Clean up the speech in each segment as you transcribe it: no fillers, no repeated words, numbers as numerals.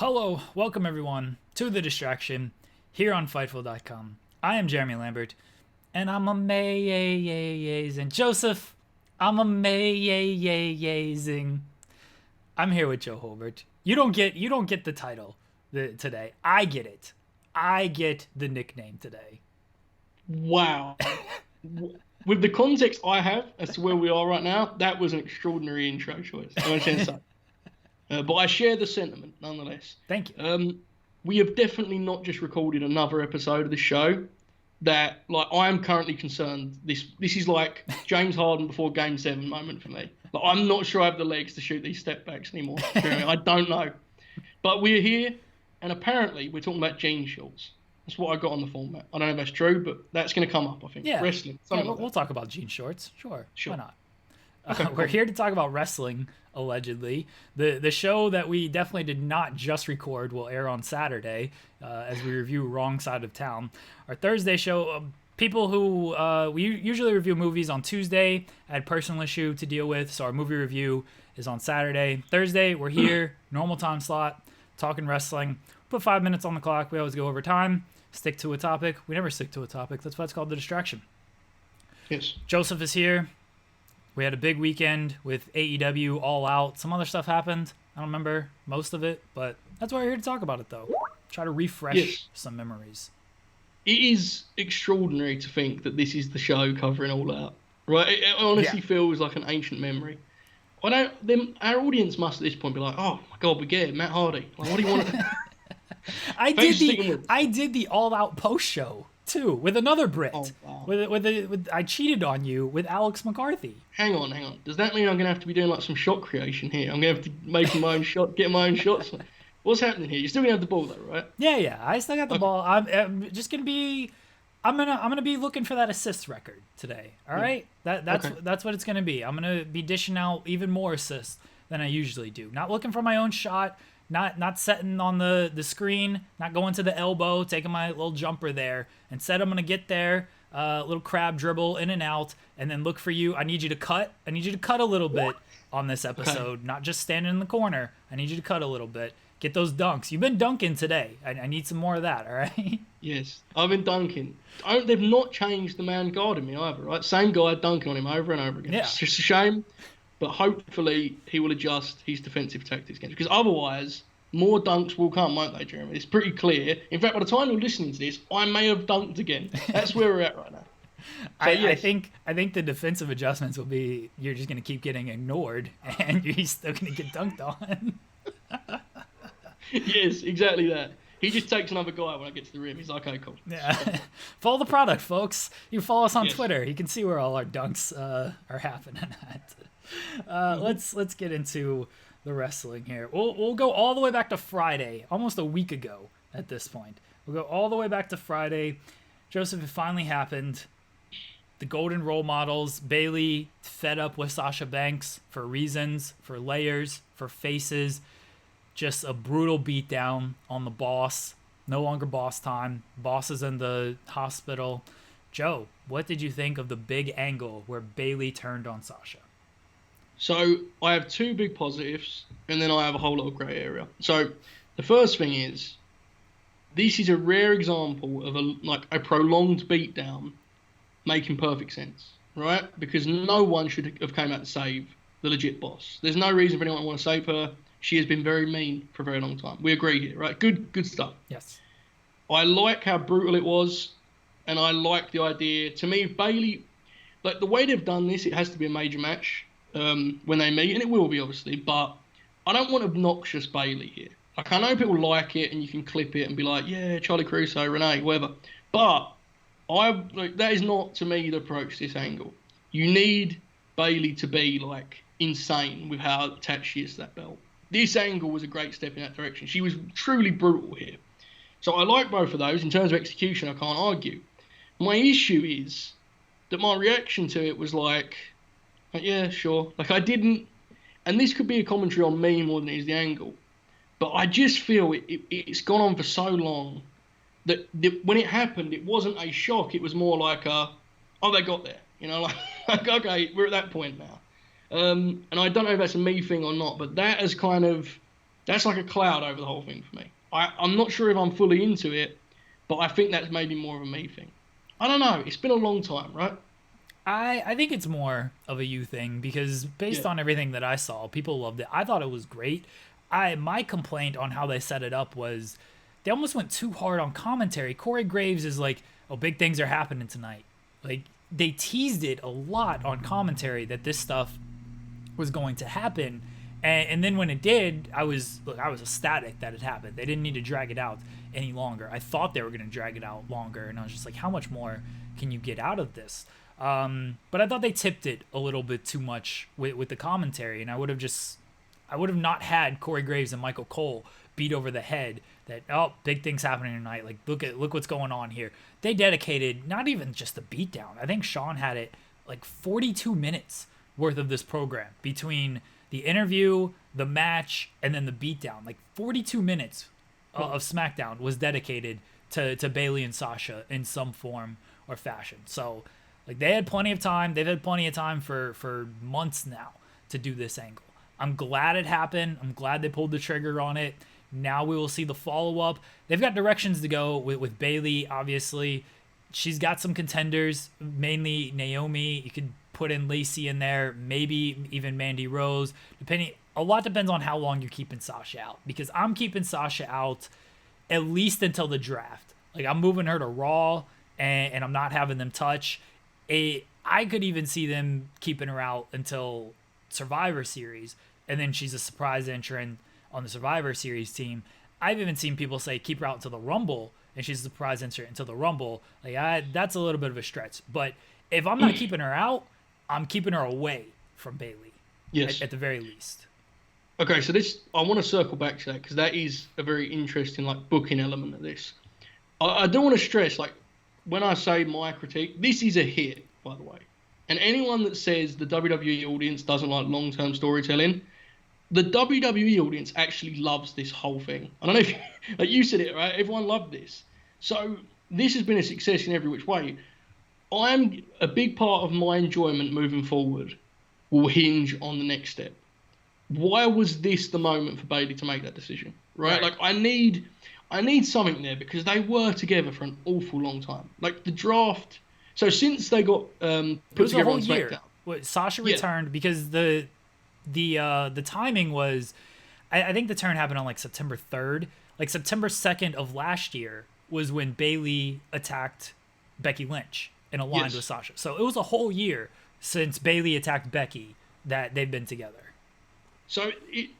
Hello, welcome everyone to The Distraction here on Fightful.com. I am Jeremy Lambert, and I'm amazing. Joseph, I'm amazing. I'm here with Joe Hulbert. You don't get the title today. I get it. I get the nickname today. Wow. With the context I have as to where we are right now, that was an extraordinary intro choice. I want to say so. But I share the sentiment nonetheless. Thank you. We have definitely not just recorded another episode of the show that, like, I am currently concerned. This is like James Harden before Game 7 moment for me. Like, I'm not sure I have the legs to shoot these step backs anymore. I don't know. But we're here, and apparently we're talking about jean shorts. That's what I got on the format. I don't know if that's true, but that's going to come up, I think. Yeah. Wrestling. Yeah, we'll talk about jean shorts. Sure. Why not? Okay, we're here to talk about wrestling, allegedly. The show that we definitely did not just record will air on Saturday as we review Wrong Side of Town. Our Thursday show, people who we usually review movies on Tuesday had personal issue to deal with, so our movie review is on Saturday. Thursday, we're here, normal time slot, talking wrestling. Put 5 minutes on the clock. We always go over time, stick to a topic. We never stick to a topic. That's why it's called The Distraction. Yes. Joseph is here. We had a big weekend with AEW All Out. Some other stuff happened. I don't remember most of it, but that's why we're here to talk about it, though. Try to refresh some memories. It is extraordinary to think that this is the show covering All Out, right? It honestly feels like an ancient memory. Our audience must at this point be like, "Oh my God, we get it, Matt Hardy. Like, what do you want?" I did the All Out post show too with another Brit. Oh, wow. With I cheated on you with Alex McCarthy. Hang on. Does that mean I'm gonna have to be doing like some shot creation here? I'm gonna have to make my own shot, get my own shots. What's happening here? You're still gonna have the ball though, right? Yeah. I still got the ball. I'm just gonna be. I'm gonna be looking for that assist record today. All right. That's what it's gonna be. I'm gonna be dishing out even more assists than I usually do. Not looking for my own shot. Not setting on the screen, not going to the elbow, taking my little jumper there. Instead, I'm going to get there, little crab dribble in and out, and then look for you. I need you to cut. I need you to cut a little bit on this episode, not just standing in the corner. I need you to cut a little bit. Get those dunks. You've been dunking today. I need some more of that, all right? Yes, I've been dunking. They've not changed the man guarding me either, right? Same guy dunking on him over and over again. Yeah. It's just a shame. But hopefully he will adjust his defensive tactics against, because otherwise more dunks will come, won't they, Jeremy? It's pretty clear. In fact, by the time you're listening to this, I may have dunked again. That's where we're at right now. So, I think the defensive adjustments will be you're just going to keep getting ignored and you're still going to get dunked on. Yes, exactly that. He just takes another guy when I get to the rim. He's like, okay, cool. Yeah. Follow the product, folks. You follow us on Twitter. You can see where all our dunks are happening at. Let's get into the wrestling here. We'll go all the way back to Friday, almost a week ago at this point. We'll go all the way back to Friday. Joseph, it finally happened. The Golden Role Models, Bayley fed up with Sasha Banks for reasons, for layers, for faces. Just a brutal beatdown on the boss. No longer boss time. Boss is in the hospital. Joe, what did you think of the big angle where Bayley turned on Sasha? So I have two big positives, and then I have a whole lot of grey area. So the first thing is, this is a rare example of a prolonged beatdown making perfect sense, right? Because no one should have come out to save the legit boss. There's no reason for anyone to want to save her. She has been very mean for a very long time. We agree here, right? Good stuff. Yes. I like how brutal it was, and I like the idea. To me, Bayley, like the way they've done this, it has to be a major match. When they meet, and it will be obviously, but I don't want obnoxious Bayley here. Like, I know people like it and you can clip it and be like, yeah, Charlie Caruso, Renee, whatever, but that is not to me the approach to this angle. You need Bayley to be like insane with how attached she is to that belt. This angle was a great step in that direction. She was truly brutal here, so I like both of those. In terms of execution, I can't argue. My issue is that my reaction to it was like, yeah, sure. Like, I didn't, and this could be a commentary on me more than it is the angle, but I just feel it's gone on for so long that when it happened, it wasn't a shock. It was more like they got there. You know, like okay, we're at that point now. And I don't know if that's a me thing or not, but that has kind of That's like a cloud over the whole thing for me. I'm not sure if I'm fully into it, but I think that's maybe more of a me thing. I don't know. It's been a long time, right? I think it's more of a you thing because based on everything that I saw, people loved it. I thought it was great. My complaint on how they set it up was they almost went too hard on commentary. Corey Graves is like, "Oh, big things are happening tonight." Like they teased it a lot on commentary that this stuff was going to happen, and then when it did, I was ecstatic that it happened. They didn't need to drag it out any longer. I thought they were going to drag it out longer, and I was just like, how much more can you get out of this? But I thought they tipped it a little bit too much with the commentary, and I would have not had Corey Graves and Michael Cole beat over the head that, oh, big things happening tonight. Like, look what's going on here. They dedicated not even just the beatdown. I think Sean had it like 42 minutes worth of this program between the interview, the match, and then the beatdown. Like 42 minutes of SmackDown was dedicated to Bayley and Sasha in some form or fashion. So like they had plenty of time. They've had plenty of time for months now to do this angle. I'm glad it happened. I'm glad they pulled the trigger on it. Now we will see the follow-up. They've got directions to go with Bayley, obviously. She's got some contenders, mainly Naomi. You could put in Lacey in there, maybe even Mandy Rose. A lot depends on how long you're keeping Sasha out, because I'm keeping Sasha out at least until the draft. Like I'm moving her to Raw, and I'm not having them touch. I could even see them keeping her out until Survivor Series, and then she's a surprise entrant on the Survivor Series team. I've even seen people say keep her out until the Rumble, and she's a surprise entrant until the Rumble. Like that's a little bit of a stretch. But if I'm not keeping her out, I'm keeping her away from Bayley. Yes. At the very least. Okay, so I want to circle back to that because that is a very interesting like booking element of this. I do want to stress, like, when I say my critique, this is a hit, by the way. And anyone that says the WWE audience doesn't like long-term storytelling, the WWE audience actually loves this whole thing. I don't know if like you said it, right? Everyone loved this. So this has been a success in every which way. I'm a big part of my enjoyment moving forward will hinge on the next step. Why was this the moment for Bayley to make that decision? Right? Like I need something there because they were together for an awful long time. Like the draft. So since they got put together on SmackDown, Sasha returned because the timing was, I think the turn happened on like September 3rd. Like September 2nd of last year was when Bayley attacked Becky Lynch and aligned with Sasha. So it was a whole year since Bayley attacked Becky that they've been together. So,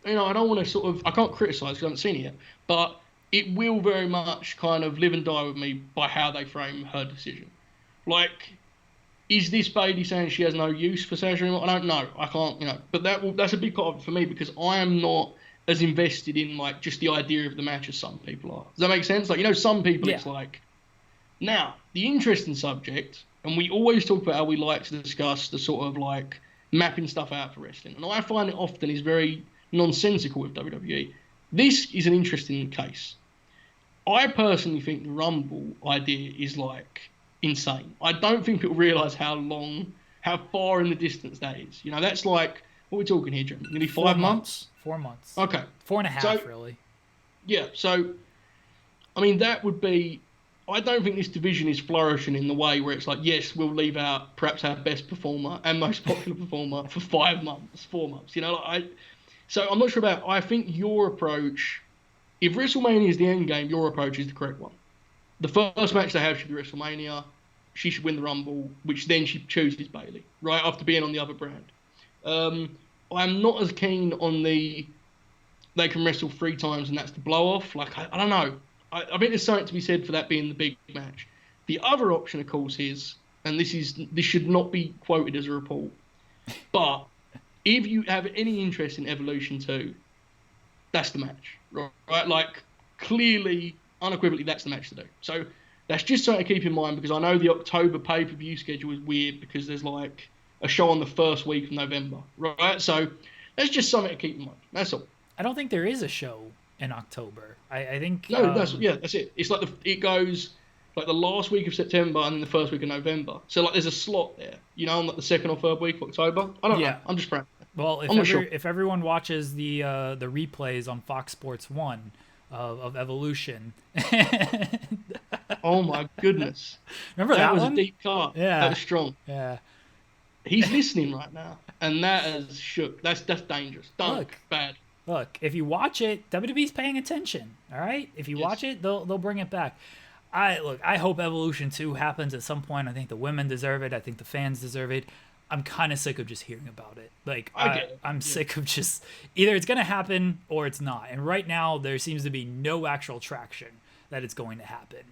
I don't want to I can't criticize because I haven't seen it yet, but it will very much kind of live and die with me by how they frame her decision. Like, is this Bayley saying she has no use for Sasha anymore? I don't know. I can't, but that's a big part of it for me because I am not as invested in, like, just the idea of the match as some people are. Does that make sense? Like, some people it's like... Now, the interesting subject, and we always talk about how we like to discuss the sort of, like, mapping stuff out for wrestling. And I find it often is very nonsensical with WWE. This is an interesting case. I personally think the Rumble idea is, like, insane. I don't think people realise how far in the distance that is. That's like, what are we talking here, Jeremy? Nearly 5 months? 4 months. Okay. 4.5, really. Yeah, so, I mean, that would be... I don't think this division is flourishing in the way where it's like, yes, we'll leave out perhaps our best performer and most popular performer for 5 months, 4 months. So I'm not sure about... I think your approach... If WrestleMania is the end game, your approach is the correct one. The first match they have should be WrestleMania. She should win the Rumble, which then she chooses Bayley, right, after being on the other brand. I'm not as keen on they can wrestle 3 times and that's the blow-off. Like, I don't know. I think there's something to be said for that being the big match. The other option, of course, is, and this should not be quoted as a report, but if you have any interest in Evolution 2, that's the match, right? Like, clearly, unequivocally, that's the match to do. So that's just something to keep in mind because I know the October pay-per-view schedule is weird because there's, like, a show on the first week of November, right? So that's just something to keep in mind. That's all. I don't think there is a show in October. I think... No, that's it. It's like it goes like the last week of September and then the first week of November. So like there's a slot there, on like the second or third week of October. I don't know. I'm just praying. Well, if everyone watches the replays on Fox Sports 1 of Evolution. Oh my goodness. Remember that was one? A deep cut. Yeah. That was strong. Yeah. He's listening right now, and that has shook. That's dangerous. Bad. Look, if you watch it, WWE's paying attention. All right, if you watch it, they'll bring it back. I hope Evolution 2 happens at some point. I think the women deserve it. I think the fans deserve it. I'm kind of sick of just hearing about it. Like, I'm sick of just either it's gonna happen or it's not. And right now, there seems to be no actual traction that it's going to happen.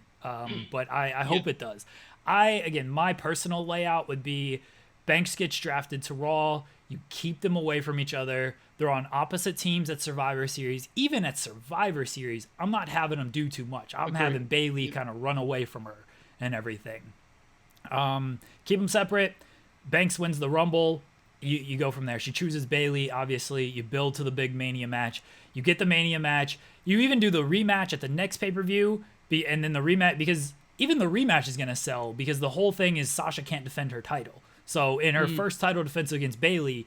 But I hope it does. My personal layout would be Banks gets drafted to Raw. You keep them away from each other. They're on opposite teams at Survivor Series. Even at Survivor Series, I'm not having them do too much. I'm having Bayley kind of run away from her and everything. Keep them separate. Banks wins the Rumble. You go from there. She chooses Bayley, obviously. You build to the big Mania match. You get the Mania match. You even do the rematch at the next pay-per-view. And then the rematch, because even the rematch is going to sell, because the whole thing is Sasha can't defend her title. So in her first title defense against Bayley,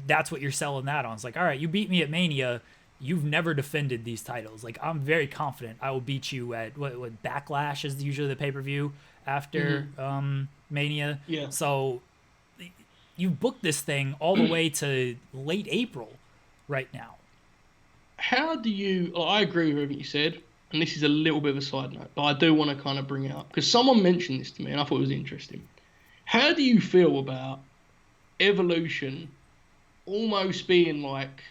that's what you're selling that on. It's like, all right, you beat me at Mania. You've never defended these titles. Like, I'm very confident I will beat you at what Backlash is usually the pay-per-view after Mania. Yeah. So you booked this thing all the way to late April right now. How do you... I agree with everything you said, and this is a little bit of a side note, but I do want to kind of bring it up, because someone mentioned this to me, and I thought it was interesting. How do you feel about Evolution almost being like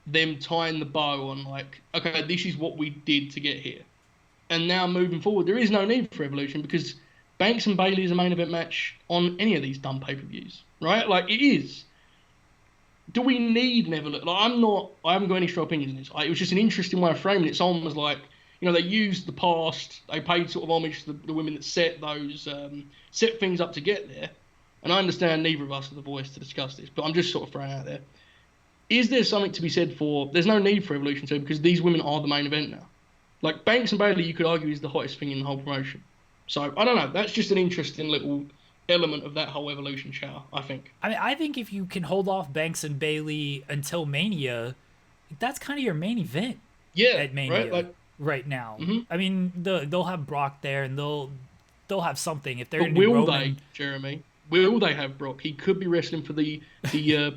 them tying the bow on, like, okay, this is what we did to get here, and now moving forward, there is no need for Evolution, because Banks and Bayley is a main event match on any of these dumb pay-per-views, right? Like, it is. Do we need an Evolution? Like, I haven't got any strong opinions on this. It was just an interesting way of framing it. Someone was like, they used the past, they paid sort of homage to the women that set those, set things up to get there. And I understand neither of us have the voice to discuss this, but I'm just sort of throwing it out there. Is there something to be said for, there's no need for Evolution 2 because these women are the main event now. Like, Banks and Bayley, you could argue, is the hottest thing in the whole promotion. So, I don't know. That's just an interesting little element of that whole Evolution show, I think. I think if you can hold off Banks and Bayley until Mania, that's kind of your main event at Mania right now. Mm-hmm. I mean, they'll have Brock there, and they'll have something. If they're going to do Roman... they, Jeremy? Will they have Brock? He could be wrestling for the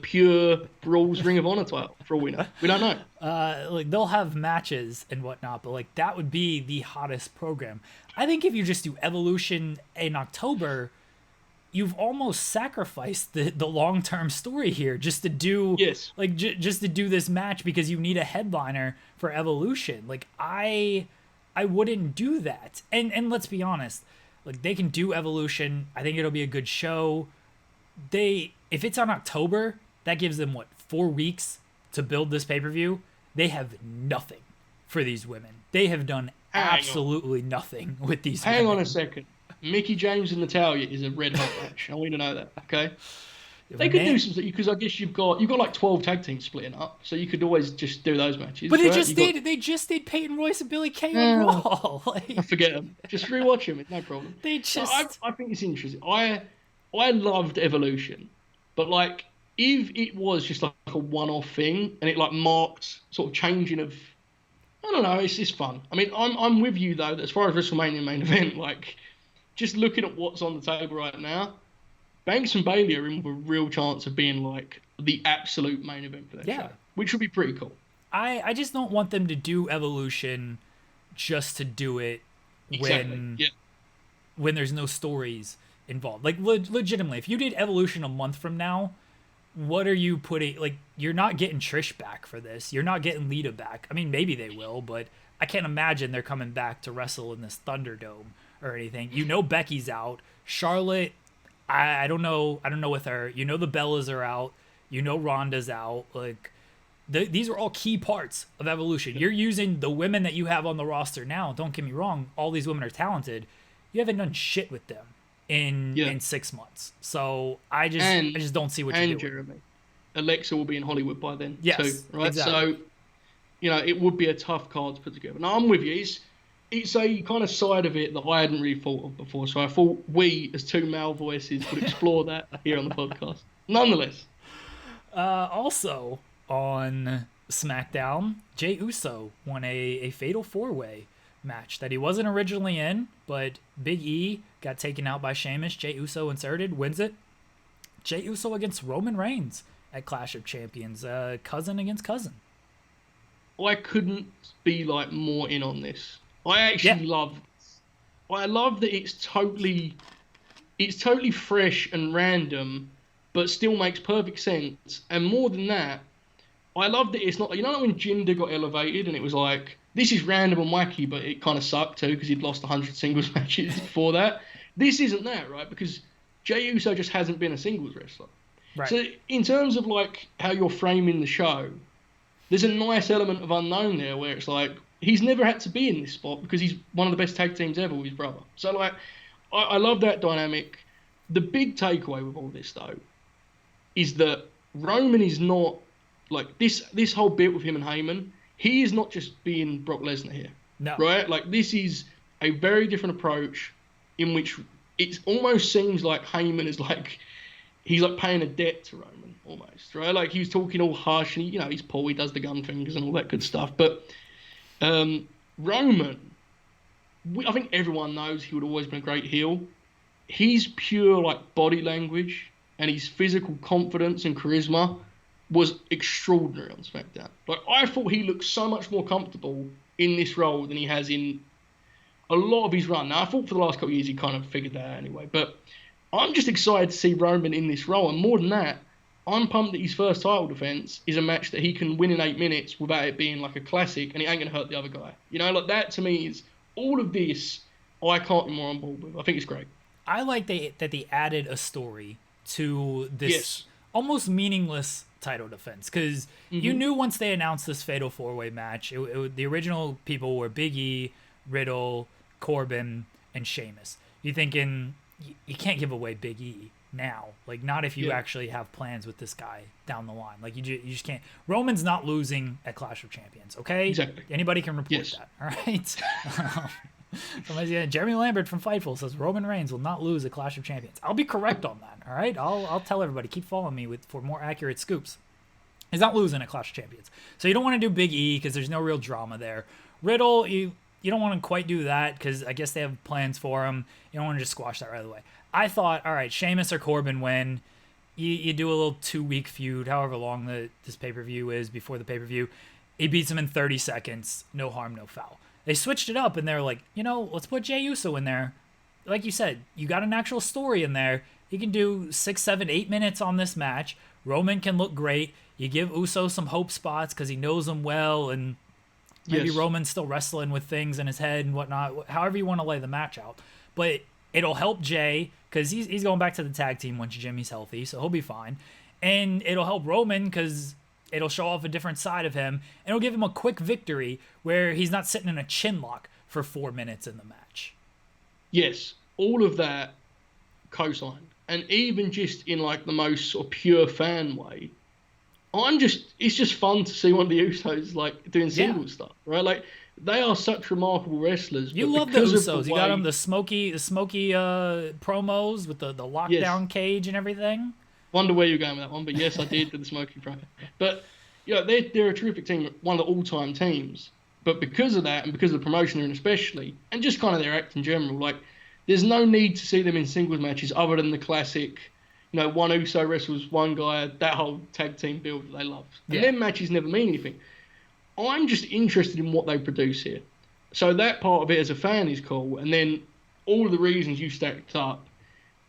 pure Brawls Ring of Honor title, for all we know. We don't know. Like, they'll have matches and whatnot, but like that would be the hottest program. I think if you just do Evolution in October, you've almost sacrificed the long-term story here just to do just to do this match because you need a headliner for Evolution. Like, I wouldn't do that. And let's be honest, like, they can do Evolution. I think it'll be a good show. If it's on October, that gives them 4 weeks to build this pay-per-view. They have nothing for these women. They have done absolutely nothing with these women. Hang on a second. Mickey James and Natalya is a red hot match. I want you to know that, okay? They could do something because I guess you've got like 12 tag teams splitting up, so you could always just do those matches. But they just did Peyton Royce and Billy Kay on Raw. I forget them. Just rewatch them. It's no problem. I think it's interesting. I loved Evolution, but like if it was just like a one-off thing and it like marked sort of changing of, I don't know, it's just fun. I mean, I'm with you though that as far as WrestleMania main event, like just looking at what's on the table right now. Banks and Bayley are in with a real chance of being like the absolute main event for that show, which would be pretty cool. I just don't want them to do Evolution just to do it when there's no stories involved. Like, legitimately, if you did Evolution a month from now, what are you putting? Like, you're not getting Trish back for this. You're not getting Lita back. I mean, maybe they will, but I can't imagine they're coming back to wrestle in this Thunderdome or anything. Becky's out. Charlotte... I don't know with her. The Bellas are out. Ronda's out. Like, these are all key parts of Evolution. You're using the women that you have on the roster now. Don't get me wrong. All these women are talented. You haven't done shit with them in 6 months. So I just don't see what you're doing. Jeremy, Alexa will be in Hollywood by then too, right? Exactly. So, it would be a tough card to put together. Now, I'm with you. It's a kind of side of it that I hadn't really thought of before, so I thought we, as two male voices, would explore that here on the podcast. Nonetheless. Also on SmackDown, Jey Uso won a fatal 4-way match that he wasn't originally in, but Big E got taken out by Sheamus. Jey Uso inserted, wins it. Jey Uso against Roman Reigns at Clash of Champions, cousin against cousin. I couldn't be like more in on this. I actually love this. I love that it's totally fresh and random, but still makes perfect sense. And more than that, I love that it's not, you know, when Jinder got elevated and it was like, this is random and wacky, but it kind of sucked too because he'd lost 100 singles matches before that. This isn't that, right? Because Jey Uso just hasn't been a singles wrestler. Right. So in terms of like how you're framing the show, there's a nice element of unknown there where it's like, he's never had to be in this spot because he's one of the best tag teams ever with his brother. So like, I love that dynamic. The big takeaway with all this though is that Roman is not like this whole bit with him and Heyman. He is not just being Brock Lesnar here. No. Right? Like this is a very different approach in which it almost seems like Heyman is like, he's like paying a debt to Roman almost, right? Like he was talking all harsh and he's Paul, he does the gun fingers and all that good stuff. But Roman, I think everyone knows he would have always been a great heel. His pure like body language and his physical confidence and charisma was extraordinary on SmackDown. Like I thought he looked so much more comfortable in this role than he has in a lot of his run. Now I thought for the last couple of years he kind of figured that out anyway, but I'm just excited to see Roman in this role, and more than that, I'm pumped that his first title defense is a match that he can win in 8 minutes without it being like a classic, and it ain't gonna hurt the other guy. You know, like that to me is all of this. I can't be more on board with. I think it's great. I like that they added a story to this almost meaningless title defense because you knew once they announced this fatal 4-way match, the original people were Big E, Riddle, Corbin, and Sheamus. You're thinking you can't give away Big E now, like not if you actually have plans with this guy down the line. Like you just can't. Roman's not losing at Clash of Champions, okay? Exactly. Anybody can report that, all right? Jeremy Lambert from Fightful says Roman Reigns will not lose at Clash of Champions. I'll be correct on that, all right? I'll tell everybody. Keep following me for more accurate scoops. He's not losing at Clash of Champions. So you don't want to do Big E because there's no real drama there. Riddle, you don't want to quite do that because I guess they have plans for him. You don't want to just squash that right away. I thought, all right, Sheamus or Corbin win. You do a little 2-week feud, however long this pay-per-view is before the pay-per-view. He beats him in 30 seconds. No harm, no foul. They switched it up, and they're like, let's put Jey Uso in there. Like you said, you got an actual story in there. He can do 6, 7, 8 minutes on this match. Roman can look great. You give Uso some hope spots because he knows him well, and maybe Roman's still wrestling with things in his head and whatnot. However you want to lay the match out. But it'll help Jey because he's going back to the tag team once Jimmy's healthy, so he'll be fine. And it'll help Roman because it'll show off a different side of him, and it'll give him a quick victory where he's not sitting in a chin lock for 4 minutes in the match. Yes, all of that co-signed. And even just in like the most sort of pure fan way, it's just fun to see one of the Usos like doing singles stuff, right? Like they are such remarkable wrestlers. You love the Usos. You got them the smoky promos with the lockdown cage and everything. Wonder where you're going with that one, but yes, I did do the smoky promo. But they're a terrific team, one of the all-time teams. But because of that, and because of the promotion, and especially, and just kind of their act in general, like there's no need to see them in singles matches other than the classic. One Uso wrestles one guy, that whole tag team build that they love. And their matches never mean anything. I'm just interested in what they produce here. So that part of it as a fan is cool. And then all of the reasons you stacked up,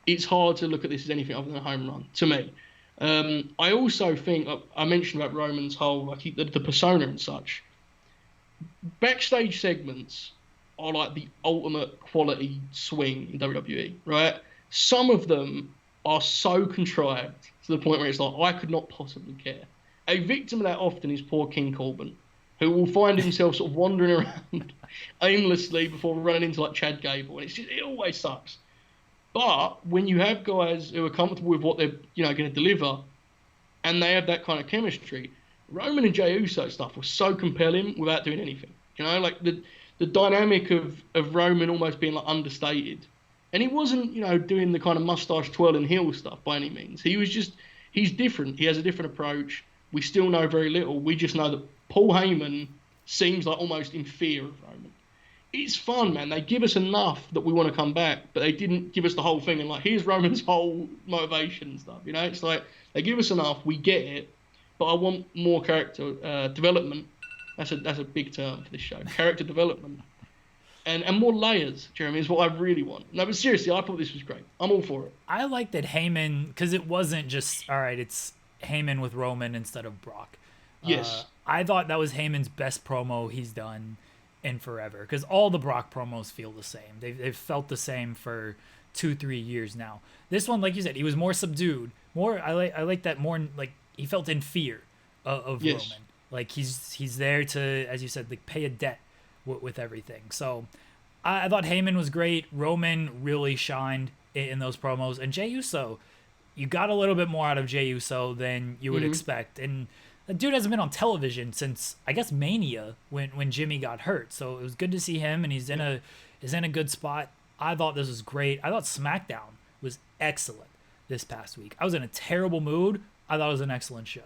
it's hard to look at this as anything other than a home run, to me. I also think, I mentioned about Roman's whole, the persona and such. Backstage segments are like the ultimate quality swing in WWE, right? Some of them are so contrived to the point where it's like, I could not possibly care. A victim of that often is poor King Corbin, who will find himself sort of wandering around aimlessly before running into like Chad Gable. And it always sucks. But when you have guys who are comfortable with what they're, going to deliver, and they have that kind of chemistry, Roman and Jey Uso stuff was so compelling without doing anything. Like the dynamic of Roman almost being like understated. And he wasn't, doing the kind of mustache twirling heel stuff by any means. He was just, He's different. He has a different approach. We still know very little. We just know that Paul Heyman seems like almost in fear of Roman. It's fun, man. They give us enough that we want to come back, but they didn't give us the whole thing. And like, here's Roman's whole motivation and stuff. You know, it's like they give us enough. We get it, but I want more character development. That's a big term for this show. Character development. And more layers, Jeremy, is what I really want. No, but seriously, I thought this was great. I'm all for it. I like that Heyman, because it wasn't just, all right, it's Heyman with Roman instead of Brock. Yes. I thought that was Heyman's best promo he's done in forever, because all the Brock promos feel the same. They've felt the same for 2-3 years now. This one, like you said, he was more subdued. I like that more, like, he felt in fear of yes. Roman. Like, he's there to, as you said, like, pay a debt with everything. So I thought Heyman was great. Roman really shined in those promos. And Jey Uso, you got a little bit more out of Jey Uso than you would expect. And the dude hasn't been on television since, I guess, Mania when Jimmy got hurt. So it was good to see him, and he's in a good spot. I thought this was great. I thought SmackDown was excellent this past week. I was in a terrible mood. I thought it was an excellent show.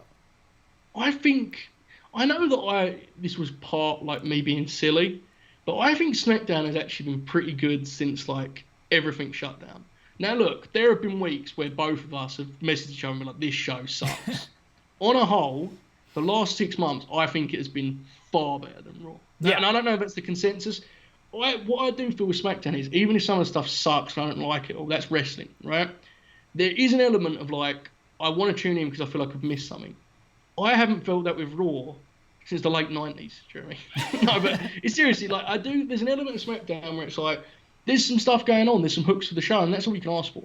I know that this was part like me being silly, but I think SmackDown has actually been pretty good since like everything shut down. Now look, there have been weeks where both of us have messaged each other and been like, this show sucks. On a whole, the last 6 months, I think it has been far better than Raw. Yeah. And I don't know if that's the consensus. What I do feel with SmackDown is, even if some of the stuff sucks and I don't like it, that's wrestling, right? There is an element of like, I want to tune in because I feel like I've missed something. I haven't felt that with Raw since the late 90s, Jeremy. No, but it's seriously, like, I do, there's an element of SmackDown where it's like, there's some stuff going on, there's some hooks for the show, and that's all you can ask for.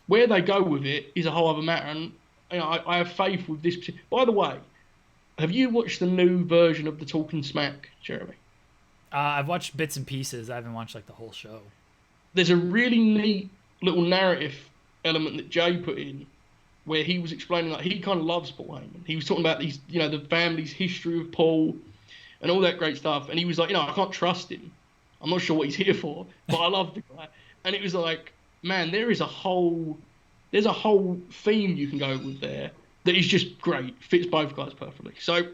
Where they go with it is a whole other matter, and you know, I have faith with this. By the way, have you watched the new version of the Talking Smack, Jeremy? I've watched bits and pieces. I haven't watched like the whole show. There's a really neat little narrative element that Jay put in, where he was explaining, like, he kind of loves Paul Heyman. He was talking about these, you know, the family's history with Paul and all that great stuff. And he was like, you know, I can't trust him. I'm not sure what he's here for, but I love the guy. And it was like, man, there's a whole theme you can go with there that is just great. Fits both guys perfectly. So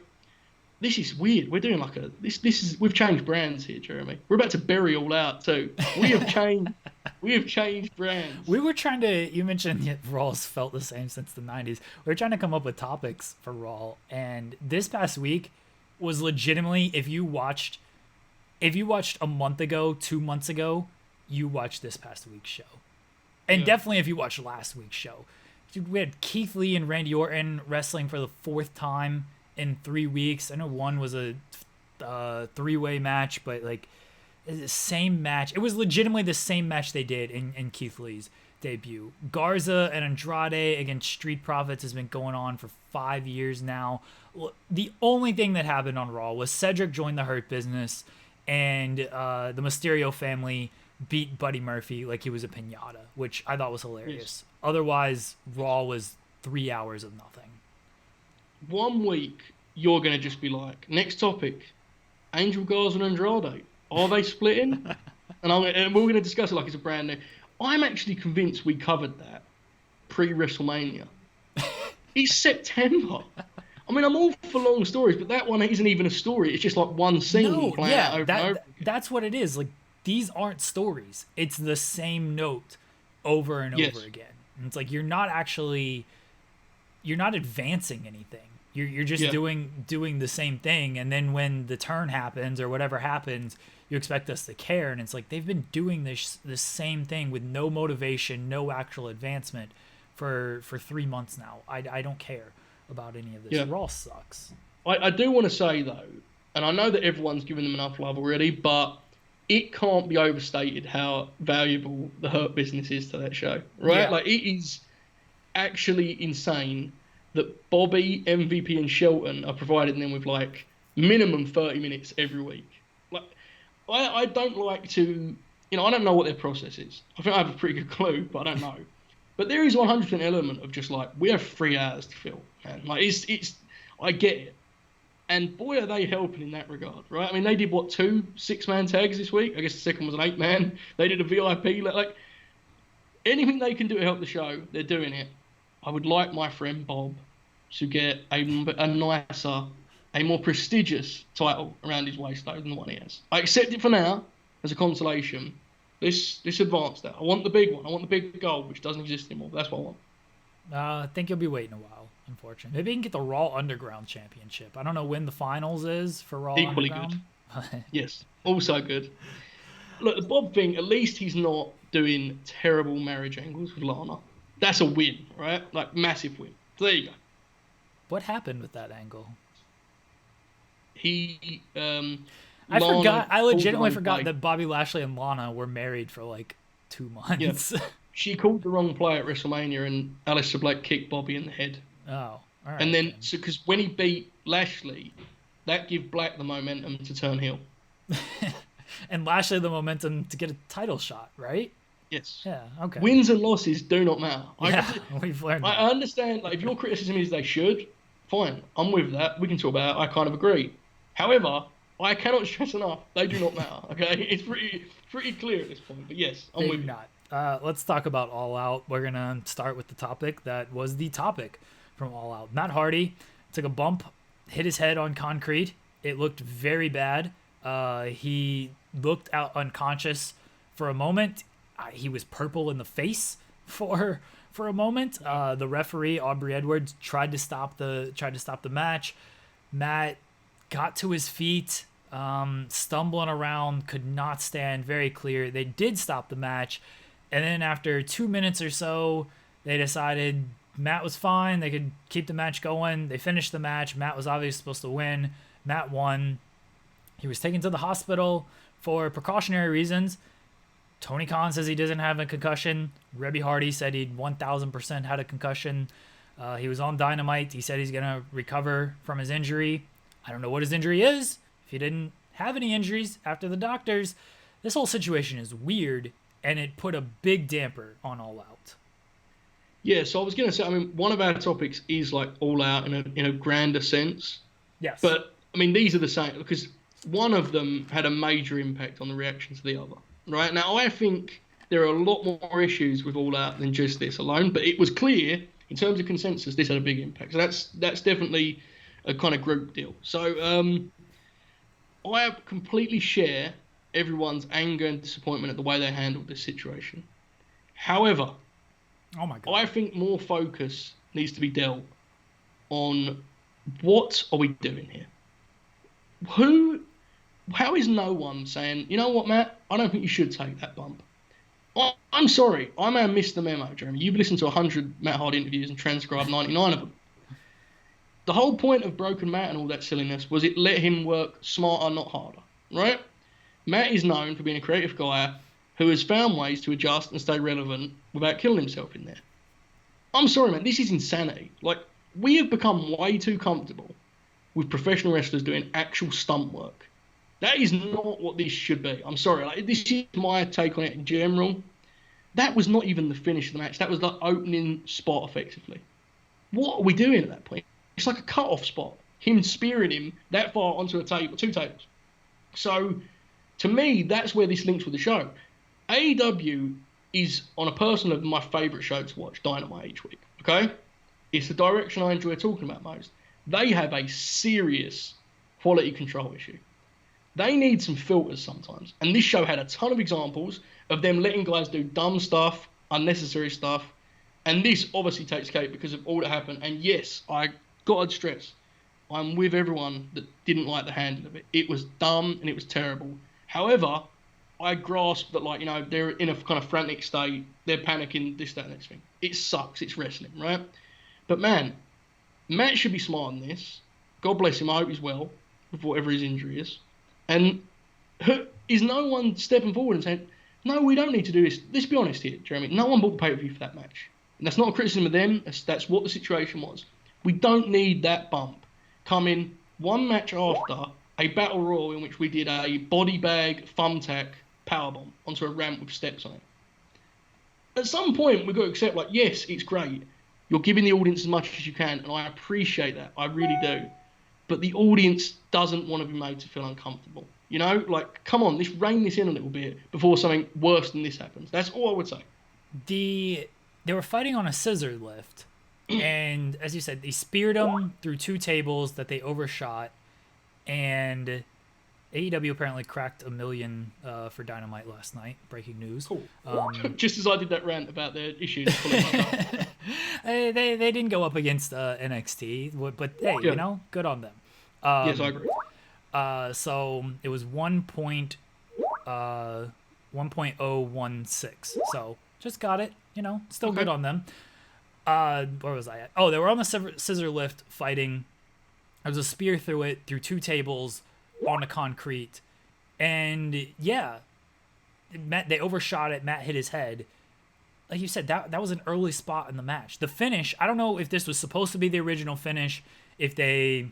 this is weird. We're doing like we've changed brands here, Jeremy. We're about to bury All Out too. We have changed brands. We were trying to, you mentioned Raw's felt the same since the 90s. We were trying to come up with topics for Raw, and this past week was legitimately, if you watched a month ago, 2 months ago, you watched this past week's show. And definitely if you watched last week's show. Dude, we had Keith Lee and Randy Orton wrestling for the 4th time in 3 weeks. I know one was a 3-way match, but like the same match. It was legitimately the same match they did in Keith Lee's debut. Garza and Andrade against Street Profits has been going on for 5 years now. The only thing that happened on Raw was Cedric joined the Hurt Business, and the Mysterio family beat Buddy Murphy like he was a piñata, which I thought was hilarious. Yes. Otherwise, Raw was 3 hours of nothing. 1 week, you're going to just be like, next topic, Angel Garza and Andrade. Are they splitting? and we're going to discuss it like it's a brand new. I'm actually convinced we covered that pre-WrestleMania. It's September. I mean, I'm all for long stories, but that one isn't even a story. It's just like one scene playing out over and over again. That's what it is. Like, these aren't stories. It's the same note over and over again. And it's like you're not advancing anything. You're just doing the same thing, and then when the turn happens or whatever happens, you expect us to care. And it's like they've been doing this same thing with no motivation, no actual advancement for 3 months now. I don't care about any of this. Yeah. Raw sucks. I do want to say though, and I know that everyone's given them enough love already, but it can't be overstated how valuable the Hurt Business is to that show, right? Yeah. Like, it is actually insane that Bobby, MVP, and Shelton are providing them with like minimum 30 minutes every week. Like, I don't like to, I don't know what their process is. I think I have a pretty good clue, but I don't know. But there is 100% element of just like, we have 3 hours to fill, man. Like, it's I get it. And boy, are they helping in that regard, right? I mean, they did, 2 6-man tags this week? I guess the second was an 8-man. They did a VIP. Like, anything they can do to help the show, they're doing it. I would like my friend Bob to get a nicer, a more prestigious title around his waist than the one he has. I accept it for now as a consolation. Let's advance that. I want the big one. I want the big gold, which doesn't exist anymore. That's what I want. I think you'll be waiting a while, unfortunately. Maybe you can get the Raw Underground Championship. I don't know when the finals is for Raw Equally Underground. good. Yes, also good. Look, the Bob thing, at least he's not doing terrible marriage angles with Lana. That's a win, right? Like, massive win. So there you go. What happened with that angle? He, I legitimately forgot that Bobby Lashley and Lana were married for like 2 months. Yeah. She called the wrong play at WrestleMania, and Aleister Black kicked Bobby in the head. Oh, all right. And then, because when he beat Lashley, that gave Black the momentum to turn heel. And Lashley the momentum to get a title shot, right? Yes. Yeah, okay. Wins and losses do not matter. We've learned that. I understand, like, if your criticism is they should, fine. I'm with that. We can talk about it. I kind of agree. However, I cannot stress enough, they do not matter, okay? It's pretty clear at this point. But yes, I'm with you. Let's talk about All Out. We're going to start with the topic that was the topic from All Out. Matt Hardy took a bump, hit his head on concrete. It looked very bad. He looked out unconscious for a moment. He was purple in the face for a moment. The referee, Aubrey Edwards, tried to stop the match. Matt got to his feet, stumbling around, could not stand, very clear. They did stop the match. And then after 2 minutes or so, they decided Matt was fine. They could keep the match going. They finished the match. Matt was obviously supposed to win. Matt won. He was taken to the hospital for precautionary reasons. Tony Khan says he doesn't have a concussion. Rebby Hardy said he'd 1,000% had a concussion. He was on Dynamite. He said he's going to recover from his injury. I don't know what his injury is. If he didn't have any injuries after the doctors, this whole situation is weird, and it put a big damper on All Out. Yeah, so I was going to say, I mean, one of our topics is like All Out in a grander sense. Yes. But, I mean, these are the same, because one of them had a major impact on the reaction to the other. Right? Now, I think there are a lot more issues with All Out than just this alone, but it was clear, in terms of consensus, this had a big impact. So that's definitely a kind of group deal. So I completely share everyone's anger and disappointment at the way they handled this situation. However, oh my God, I think more focus needs to be dealt on what are we doing here? How is no one saying, you know what, Matt, I don't think you should take that bump? I'm sorry, I may have missed the memo, Jeremy. You've listened to 100 Matt Hardy interviews and transcribed 99 of them. The whole point of Broken Matt and all that silliness was it let him work smarter, not harder, right? Matt is known for being a creative guy who has found ways to adjust and stay relevant without killing himself in there. I'm sorry, man, this is insanity. Like, we have become way too comfortable with professional wrestlers doing actual stunt work. That is not what this should be. I'm sorry. Like, this is my take on it in general. That was not even the finish of the match. That was the opening spot, effectively. What are we doing at that point? It's like a cut-off spot. Him spearing him that far onto a table, 2 tables. So, to me, that's where this links with the show. AEW is, on a personal level, my favourite show to watch, Dynamite, each week. Okay? It's the direction I enjoy talking about most. They have a serious quality control issue. They need some filters sometimes. And this show had a ton of examples of them letting guys do dumb stuff, unnecessary stuff. And this obviously takes cake because of all that happened. And yes, I got to stress, I'm with everyone that didn't like the handling of it. It was dumb and it was terrible. However, I grasp that, like, you know, they're in a kind of frantic state. They're panicking, this, that, and next thing. It sucks. It's wrestling, right? But man, Matt should be smart in this. God bless him. I hope he's well with whatever his injury is. And is no one stepping forward and saying, no, we don't need to do this. Let's be honest here, Jeremy. No one bought the pay-per-view for that match. And that's not a criticism of them. That's what the situation was. We don't need that bump coming one match after a battle royal in which we did a body bag thumbtack powerbomb onto a ramp with steps on it. At some point, we've got to accept, like, yes, it's great. You're giving the audience as much as you can, and I appreciate that. I really do. But the audience doesn't want to be made to feel uncomfortable. You know, like, come on, let's rein this in a little bit before something worse than this happens. That's all I would say. They were fighting on a scissor lift, And as you said, they speared him through 2 tables that they overshot. And AEW apparently cracked 1 million for Dynamite last night. Breaking news. Cool. Just as I did that rant about their issues. they didn't go up against NXT, but hey, you know, good on them. Yes, I agree. So it was 1.016. So just got it. You know, still good on them. Where was I at? Oh, they were on the scissor lift fighting. There was a spear through it, through 2 tables on the concrete. And yeah, they overshot it. Matt hit his head. Like you said, that was an early spot in the match. The finish, I don't know if this was supposed to be the original finish, if they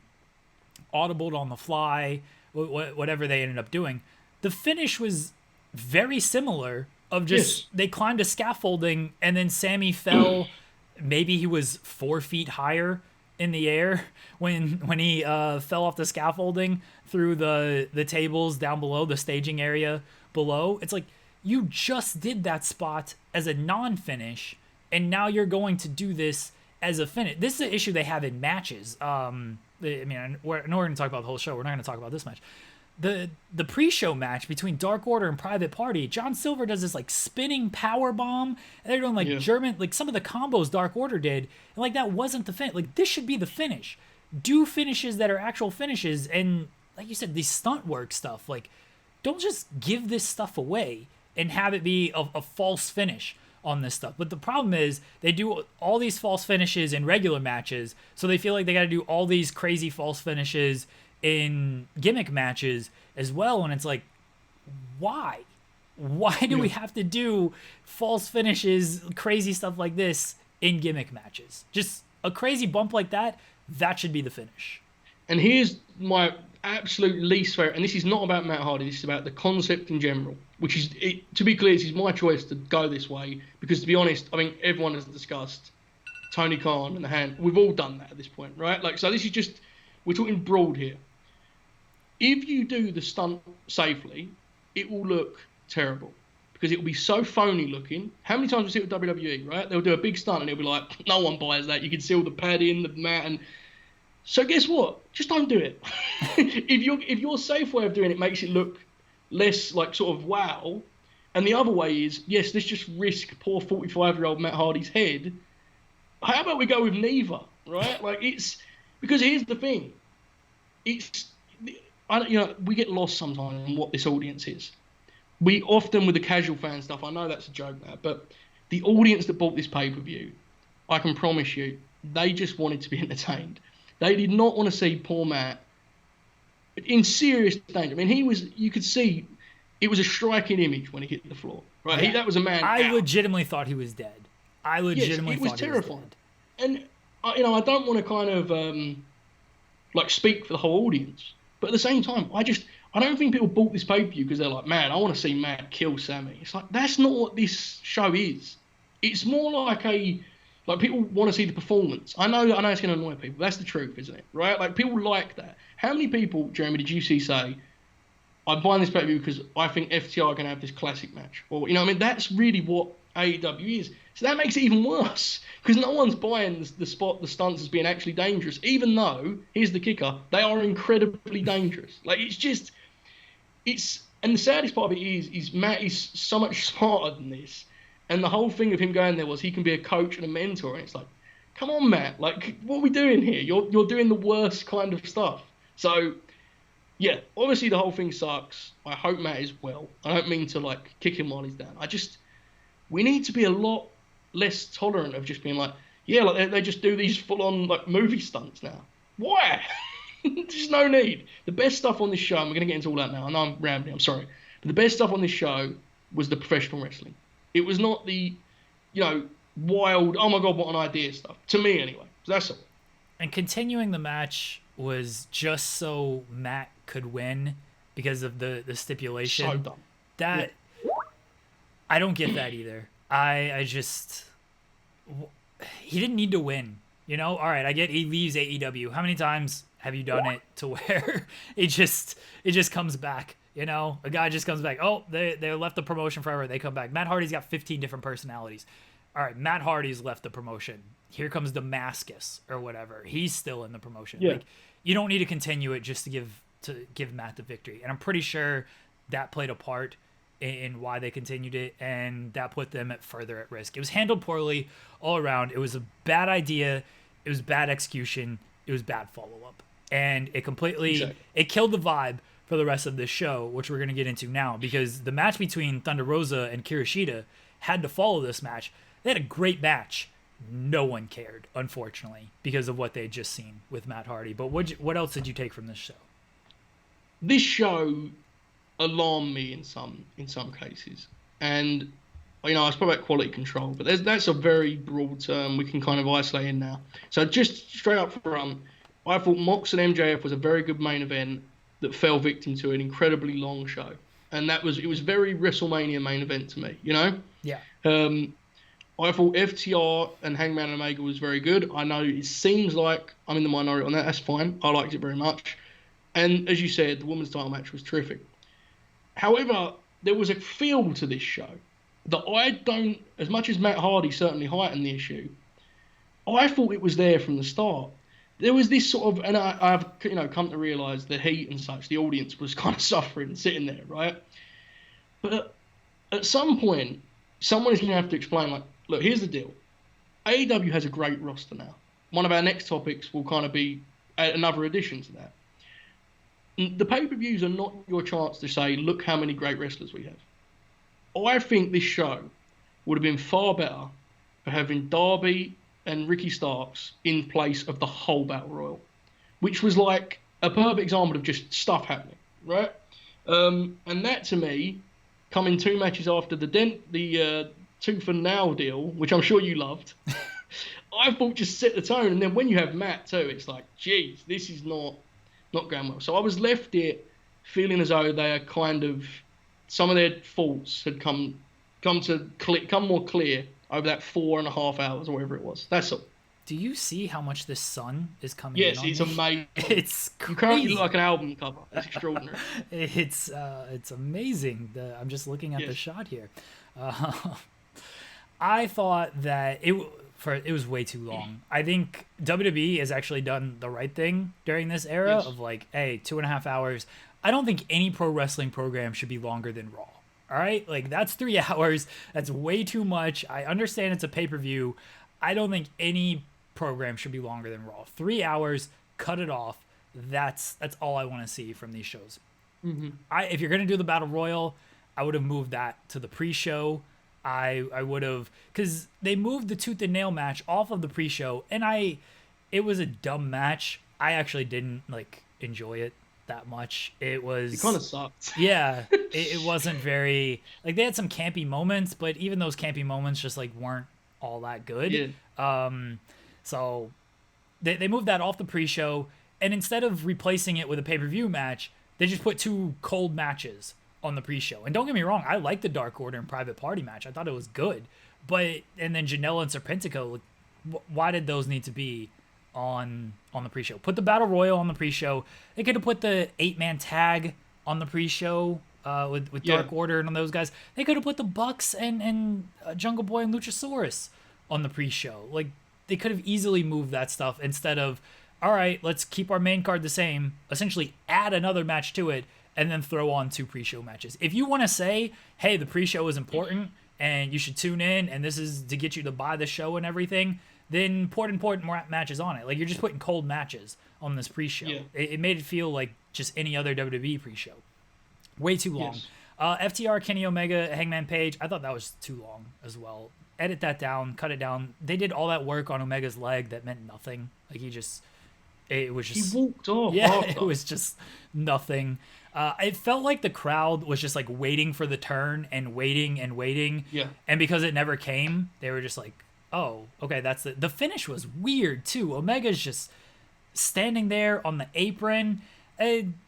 audibled on the fly, whatever they ended up doing. The finish was very similar of just, they climbed a scaffolding and then Sammy fell. Maybe he was 4 feet higher in the air when he fell off the scaffolding through the tables down below, the staging area below. It's like, you just did that spot as a non-finish, and now you're going to do this as a finish. This is an issue they have in matches. I mean, we're going to talk about the whole show. We're not going to talk about this match. The pre-show match between Dark Order and Private Party, John Silver does this like spinning power bomb, and they're doing like German, like some of the combos Dark Order did, and like that wasn't the finish. Like, this should be the finish. Do finishes that are actual finishes, and like you said, these stunt work stuff. Like, don't just give this stuff away and have it be a false finish on this stuff. But the problem is they do all these false finishes in regular matches, so they feel like they got to do all these crazy false finishes in gimmick matches as well, and it's like, why do we have to do false finishes, crazy stuff like this in gimmick matches? Just a crazy bump like that should be the finish. And here's my absolute least favorite, and this is not about Matt Hardy, this is about the concept in general, which is, to be clear, this is my choice to go this way, because to be honest, I mean, everyone has discussed Tony Khan and the hand. We've all done that at this point, right? Like, so this is just, we're talking broad here. If you do the stunt safely, it will look terrible because it will be so phony looking. How many times we see it with WWE, right? They'll do a big stunt and it'll be like, no one buys that. You can see all the padding, the mat, and so guess what? Just don't do it. if your safe way of doing it makes it look less like sort of wow, and the other way is, yes, let's just risk poor 45-year-old Matt Hardy's head. How about we go with neither, right? Like, it's because here's the thing, we get lost sometimes in what this audience is. We often, with the casual fan stuff, I know that's a joke now, but the audience that bought this pay-per-view, I can promise you, they just wanted to be entertained. They did not want to see poor Matt in serious danger. I mean, you could see, it was a striking image when he hit the floor. Right? Yeah. That was a man I legitimately thought he was dead. I legitimately thought he was dead. And, I don't want to kind of, speak for the whole audience. But at the same time, I don't think people bought this pay-per-view because they're like, man, I want to see Matt kill Sammy. It's like, that's not what this show is. It's more like people want to see the performance. I know it's going to annoy people. That's the truth, isn't it? Right? Like, people like that. How many people, Jeremy, did you see say, I'm buying this pay-per-view because I think FTR are going to have this classic match? Or, that's really what AEW is. So that makes it even worse because no one's buying the stunts as being actually dangerous, even though, here's the kicker, they are incredibly dangerous. Like, and the saddest part of it is Matt is so much smarter than this. And the whole thing of him going there was he can be a coach and a mentor. And it's like, come on, Matt, like, what are we doing here? You're doing the worst kind of stuff. So, yeah, obviously the whole thing sucks. I hope Matt is well. I don't mean to, kick him while he's down. We need to be a lot less tolerant of just being like, yeah, they just do these full-on, movie stunts now. Why? There's no need. The best stuff on this show, and we're going to get into all that now. I know I'm rambling, I'm sorry. But the best stuff on this show was the professional wrestling. It was not the, wild, oh my God, what an idea stuff. To me, anyway. So that's all. And continuing the match was just so Matt could win because of the stipulation. So dumb. I don't get that either. He didn't need to win. All right, I get he leaves AEW. How many times have you done it to where it just comes back? A guy just comes back. Oh, they left the promotion forever. They come back. Matt Hardy's got 15 different personalities. all right, Matt Hardy's left the promotion. Here comes Damascus or whatever. He's still in the promotion. Yeah. Like, you don't need to continue it just to give Matt the victory. And I'm pretty sure that played a part in why they continued it, and that put them further at risk. It was handled poorly all around. It was a bad idea. It was bad execution. It was bad follow-up. And it completely it killed the vibe for the rest of this show, which we're going to get into now, because the match between Thunder Rosa and Kirishita had to follow this match. They had a great match. No one cared, unfortunately, because of what they had just seen with Matt Hardy. But what else did you take from this show? This show alarmed me in some cases, and I spoke about quality control, but that's a very broad term we can kind of isolate in now. So just straight up front, I thought Mox and MJF was a very good main event that fell victim to an incredibly long show, and it was very WrestleMania main event to me, Yeah. I thought FTR and Hangman and Omega was very good. I know it seems like I'm in the minority on that. That's fine. I liked it very much. And as you said, the women's title match was terrific. However, there was a feel to this show that I don't, as much as Matt Hardy certainly heightened the issue, I thought it was there from the start. There was this sort of, and I've come to realise the heat and such, the audience was kind of suffering sitting there, right? But at some point, someone is going to have to explain, like, look, here's the deal. AEW has a great roster now. One of our next topics will kind of be another addition to that. The pay-per-views are not your chance to say, look how many great wrestlers we have. I think this show would have been far better for having Darby and Ricky Starks in place of the whole Battle Royal, which was like a perfect example of just stuff happening, right? And that, to me, coming 2 matches after the tooth and nail deal, which I'm sure you loved, I thought just set the tone. And then when you have Matt too, it's like, geez, this is not going well. So I was left here feeling as though they are kind of, some of their faults had come more clear over that 4.5 hours or whatever it was. That's all. Do you see how much the sun is coming in on it's me? Amazing. It's crazy. You currently look like an album cover. It's extraordinary. It's amazing. I'm just looking at the shot here. I thought that it was way too long. I think WWE has actually done the right thing during this era of like, hey, 2.5 hours. I don't think any pro wrestling program should be longer than Raw. All right? Like, that's 3 hours. That's way too much. I understand it's a pay-per-view. I don't think any program should be longer than Raw. 3 hours, cut it off. That's all I want to see from these shows. Mm-hmm. If you're going to do the Battle Royal, I would have moved that to the pre-show. I would have, because they moved the tooth and nail match off of the pre-show, and it was a dumb match. I actually didn't enjoy it that much. It kind of sucked. Yeah, it wasn't very, they had some campy moments, but even those campy moments just weren't all that good. Yeah. So they moved that off the pre-show, and instead of replacing it with a pay-per-view match, they just put 2 cold matches on the pre-show. And don't get me wrong, I like the Dark Order and Private Party match. I thought it was good. And then Janela and Serpentico, why did those need to be on the pre-show? Put the Battle Royal on the pre-show. They could have put the 8-man tag on the pre-show with Dark Order and on those guys. They could have put the Bucks and Jungle Boy and Luchasaurus on the pre-show. They could have easily moved that stuff instead of, all right, let's keep our main card the same, essentially add another match to it, and then throw on 2 pre-show matches. If you want to say, hey, the pre-show is important and you should tune in and this is to get you to buy the show and everything, then put important matches on it. You're just putting cold matches on this pre-show. Yeah. It made it feel like just any other WWE pre-show. Way too long. Yes. FTR, Kenny Omega, Hangman Page, I thought that was too long as well. Edit that down, cut it down. They did all that work on Omega's leg that meant nothing. It was just... He walked off. Yeah, it was just nothing. It felt like the crowd was just waiting for the turn and waiting and waiting. Yeah. And because it never came, they were just oh, okay, that's the finish was weird too. Omega's just standing there on the apron.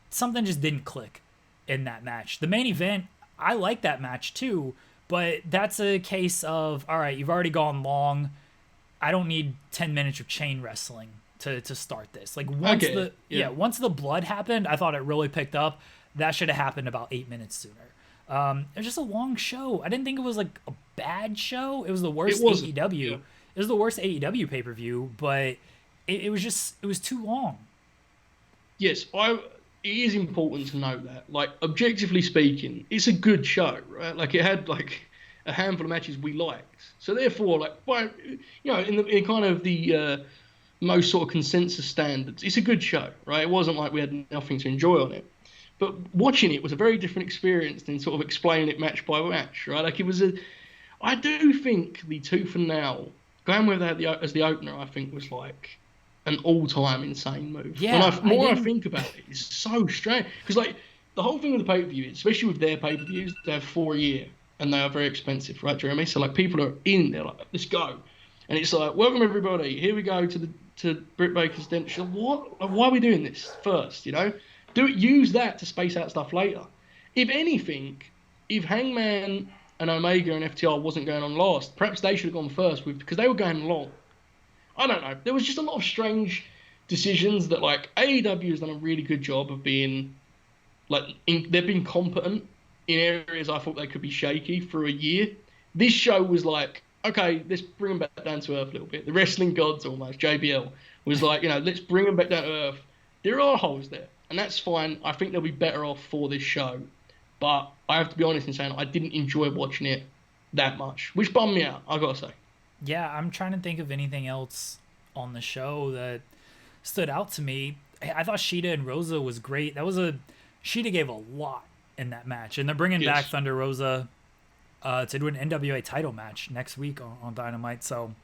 Something just didn't click in that match. The main event, I like that match too, but that's a case of, all right, you've already gone long. I don't need 10 minutes of chain wrestling to start this. Once the blood happened, I thought it really picked up. That should have happened about 8 minutes sooner. It was just a long show. I didn't think it was a bad show. It was the worst AEW. Yeah. It was the worst AEW pay-per-view, but it was too long. Yes, it is important to know that. Like, objectively speaking, it's a good show, right? Like, it had like a handful of matches we liked. So therefore, like, by in kind of the most sort of consensus standards, it's a good show, right? It wasn't like we had nothing to enjoy on it. But watching it was a very different experience than sort of explaining it match by match, right? Like, I do think the Tooth and Nail, going with that as the opener, I think was like an all-time insane move. Yeah, I think about it, it's so strange. Because, like, the whole thing with the pay-per-view, especially with their pay-per-views, they have 4 a year, and they are very expensive, right, Jeremy? So, like, people are in there, like, let's go. And it's like, welcome, everybody. Here we go to Britt Baker's Dentistry. What? Like, why are we doing this first, you know? Use that to space out stuff later. If anything, if Hangman and Omega and FTR wasn't going on last, perhaps they should have gone first because they were going long. I don't know. There was just a lot of strange decisions that, like, AEW has done a really good job of being, like, they've been competent in areas I thought they could be shaky for a year. This show was like, okay, let's bring them back down to earth a little bit. The wrestling gods almost, JBL, was like, let's bring them back down to earth. There are holes there, and that's fine. I think they'll be better off for this show. But I have to be honest in saying I didn't enjoy watching it that much, which bummed me out, I gotta say. Yeah, I'm trying to think of anything else on the show that stood out to me. I thought Shida and Rosa was great. Shida gave a lot in that match, and they're bringing back Thunder Rosa to do an NWA title match next week on Dynamite. So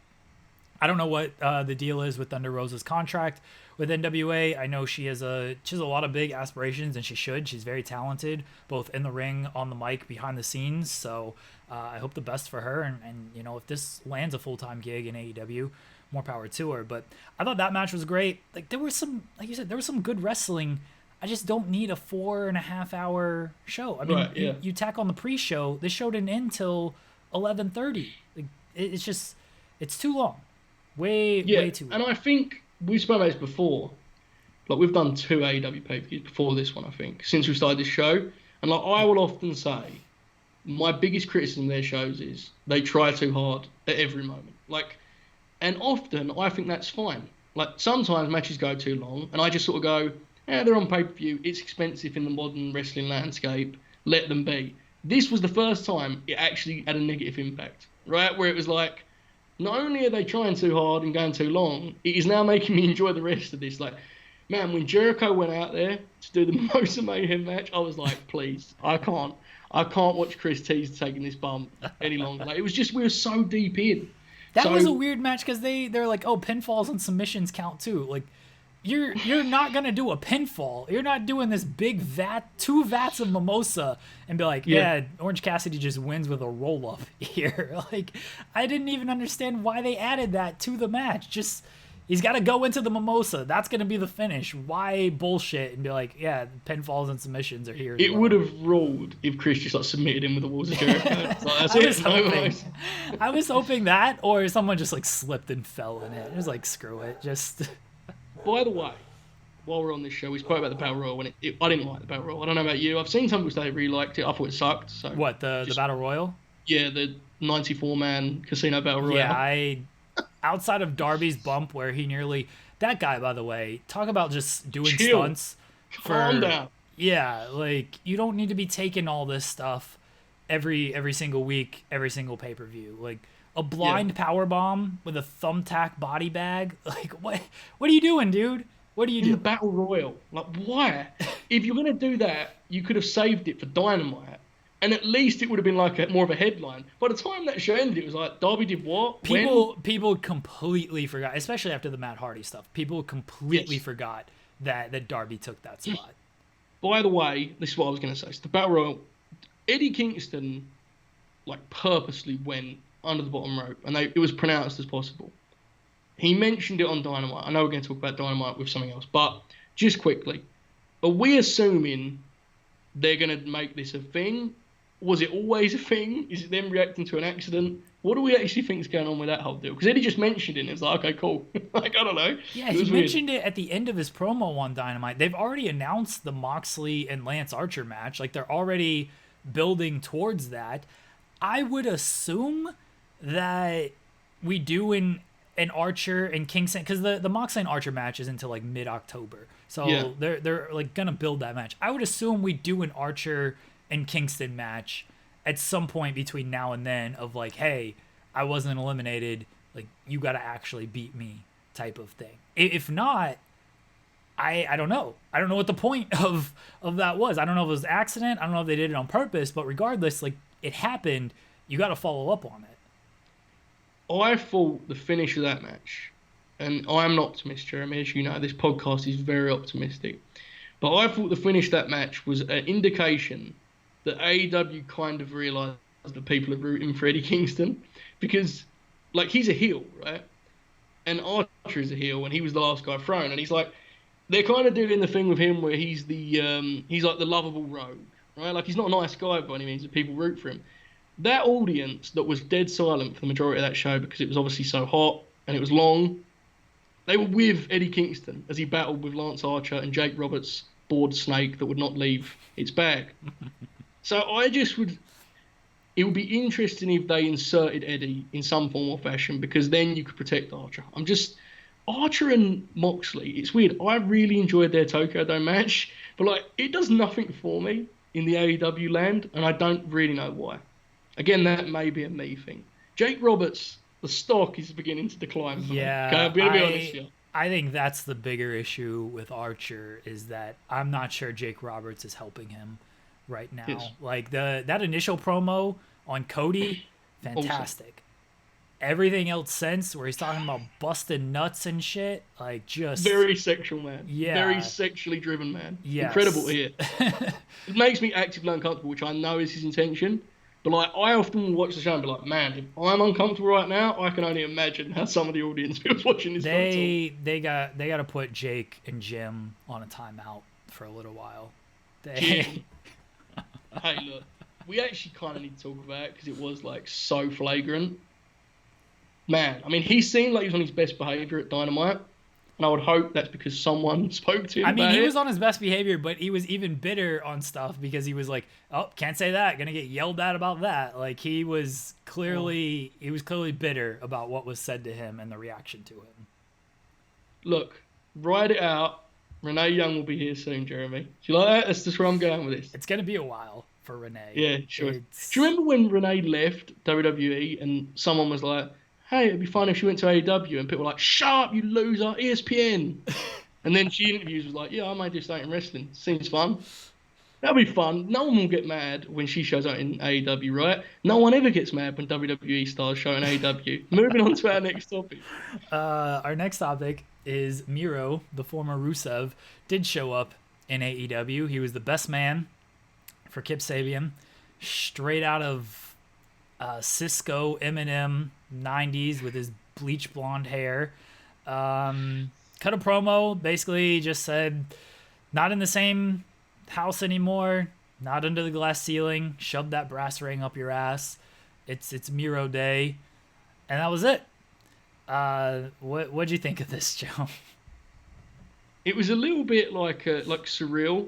I don't know what the deal is with Thunder Rosa's contract with NWA. I know she has a lot of big aspirations, and she should. She's very talented, both in the ring, on the mic, behind the scenes. So I hope the best for her. And if this lands a full-time gig in AEW, more power to her. But I thought that match was great. Like, there was some, like you said, there was some good wrestling. I just don't need a 4.5 hour show. I mean, right, yeah. you tack on the pre-show. This show didn't end till 11:30. Like, it's too long. Way too long. And I think we've spoken about this before. Like, we've done 2 AEW pay-per-views before this one, I think, since we started this show. And, like, I will often say, my biggest criticism of their shows is they try too hard at every moment. Like, and often I think that's fine. Like, sometimes matches go too long, and I just sort of go, they're on pay-per-view. It's expensive in the modern wrestling landscape. Let them be. This was the first time it actually had a negative impact, right? Where it was like, not only are they trying too hard and going too long, it is now making me enjoy the rest of this. Like, man, when Jericho went out there to do the Mimosa Mayhem match, I was like, please, I can't watch Chris T's taking this bump any longer. Like, it was just, we were so deep in. That was a weird match because they're like, oh, pinfalls and submissions count too. Like, you're not gonna do a pinfall. You're not doing this big 2 vats of mimosa and be like, yeah, Orange Cassidy just wins with a roll up here. Like, I didn't even understand why they added that to the match. Just, he's got to go into the mimosa. That's gonna be the finish. Why bullshit and be like, yeah, pinfalls and submissions are here. It would have ruled if Chris just like submitted him with the walls of Jericho. I was hoping that, or someone just like slipped and fell in it. It was like, screw it, just. By the way, while we're on this show, we spoke about the Battle Royal. When I didn't like the Battle Royal. I don't know about you. I've seen some people say they really liked it. I thought it sucked. So what, the Battle Royal? Yeah, the 94-man casino Battle Royal. Yeah, outside of Darby's bump where he nearly... That guy, by the way, talk about just doing stunts. Calm down. Yeah, like, you don't need to be taking all this stuff every single week, every single pay-per-view. Like, a blind power bomb with a thumbtack body bag. Like, what are you doing, dude? What are you doing? In the Battle Royal. Like, why? If you're going to do that, you could have saved it for Dynamite. And at least it would have been like more of a headline. By the time that show ended, it was like, Darby did what? People completely forgot, especially after the Matt Hardy stuff. People completely forgot that Darby took that spot. By the way, this is what I was going to say. So the Battle Royal, Eddie Kingston, like, purposely went under the bottom rope, and it was pronounced as possible. He mentioned it on Dynamite. I know we're going to talk about Dynamite with something else, but just quickly, are we assuming they're going to make this a thing? Was it always a thing? Is it them reacting to an accident? What do we actually think is going on with that whole deal? Because Eddie just mentioned it, and it was like, okay, cool. Like, I don't know. Yeah, he mentioned it at the end of his promo on Dynamite. They've already announced the Moxley and Lance Archer match. Like, they're already building towards that. I would assume that we do an Archer and Kingston, because the Moxley and Archer match is until like mid-October, so they're like gonna build that match. I would assume we do an Archer and Kingston match at some point between now and then, of like, hey, I wasn't eliminated, like you got to actually beat me type of thing. If not, I don't know. I don't know what the point of that was. I don't know if it was an accident. I don't know if they did it on purpose, but regardless, like, it happened. You got to follow up on it. I thought the finish of that match, and I'm an optimist, Jeremy, as you know, this podcast is very optimistic, but I thought the finish of that match was an indication that AEW kind of realised that people are rooting for Eddie Kingston, because, like, he's a heel, right? And Archer is a heel, and he was the last guy thrown, and he's like, they're kind of doing the thing with him where he's like the lovable rogue, right? Like, he's not a nice guy by any means, but people root for him. That audience that was dead silent for the majority of that show because it was obviously so hot and it was long, they were with Eddie Kingston as he battled with Lance Archer and Jake Roberts' bored snake that would not leave its bag. So it would be interesting if they inserted Eddie in some form or fashion, because then you could protect Archer. Archer and Moxley, it's weird. I really enjoyed their Tokyo Dome match, but like, it does nothing for me in the AEW land, and I don't really know why. Again, that may be a me thing. Jake Roberts, the stock is beginning to decline for me. Okay, I'm going to be honest here. I think that's the bigger issue with Archer, is that I'm not sure Jake Roberts is helping him right now. Yes. Like, that initial promo on Cody, fantastic. Awesome. Everything else since, where he's talking about busting nuts and shit, like, just very sexual, man. Yeah, very sexually driven, man. Yes. Incredible to hear. It makes me actively uncomfortable, which I know is his intention. But like, I often watch the show and be like, man, if I'm uncomfortable right now, I can only imagine how some of the audience feels watching this. They got to put Jake and Jim on a timeout for a little while. Hey, look, we actually kind of need to talk about it because it was like so flagrant. Man, I mean, he seemed like he was on his best behavior at Dynamite, and I would hope that's because someone spoke to him. I mean, he was on his best behavior, but he was even bitter on stuff because he was like, "Oh, can't say that. Gonna get yelled at about that." Like, he was clearly bitter about what was said to him and the reaction to him. Look, ride it out. Renee Young will be here soon, Jeremy. Do you like that? That's just where I'm going with this. It's gonna be a while for Renee. Yeah, sure. Do you remember when Renee left WWE and someone was like, hey, it'd be fun if she went to AEW, and people were like, shut up, you loser, ESPN. And then she interviews was like, yeah, I might do something in wrestling. Seems fun. That'll be fun. No one will get mad when she shows up in AEW, right? No one ever gets mad when WWE stars show in AEW. Moving on to our next topic. Our next topic is Miro, the former Rusev, did show up in AEW. He was the best man for Kip Sabian, straight out of Cisco Eminem 90s with his bleach blonde hair. Cut a promo, basically just said, not in the same house anymore, not under the glass ceiling, shoved that brass ring up your ass, it's Miro Day, and that was it. What'd you think of this, Joe? It was a little bit like surreal.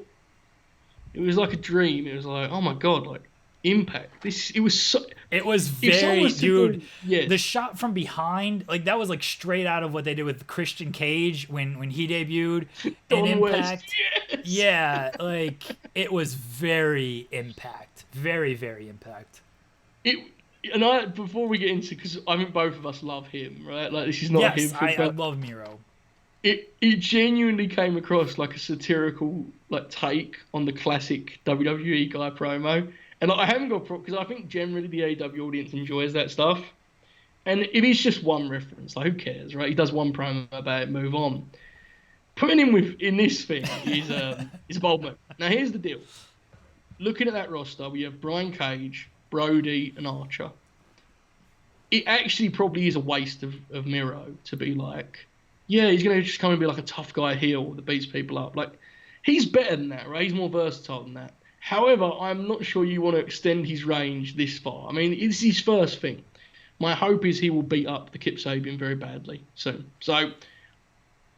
It was like a dream. It was like, oh my god, like Impact. It was very, dude. Yes. The shot from behind, like, that was like straight out of what they did with Christian Cage when he debuted in Impact. West, yes. Yeah, like, it was very Impact, very, very Impact. Before we get into, because I think both of us love him, right? Like, this is not him. I love Miro. It genuinely came across like a satirical like take on the classic WWE guy promo. And I haven't got because I think generally the AEW audience enjoys that stuff. And it is just one reference. Like, who cares, right? He does one promo about it, move on. Putting him in this thing is a bold move. Now, here's the deal. Looking at that roster, we have Brian Cage, Brody, and Archer. It actually probably is a waste of Miro to be like, yeah, he's going to just come and be like a tough guy heel that beats people up. Like, he's better than that, right? He's more versatile than that. However, I'm not sure you want to extend his range this far. I mean, it's his first thing. My hope is he will beat up the Kip Sabian very badly soon. So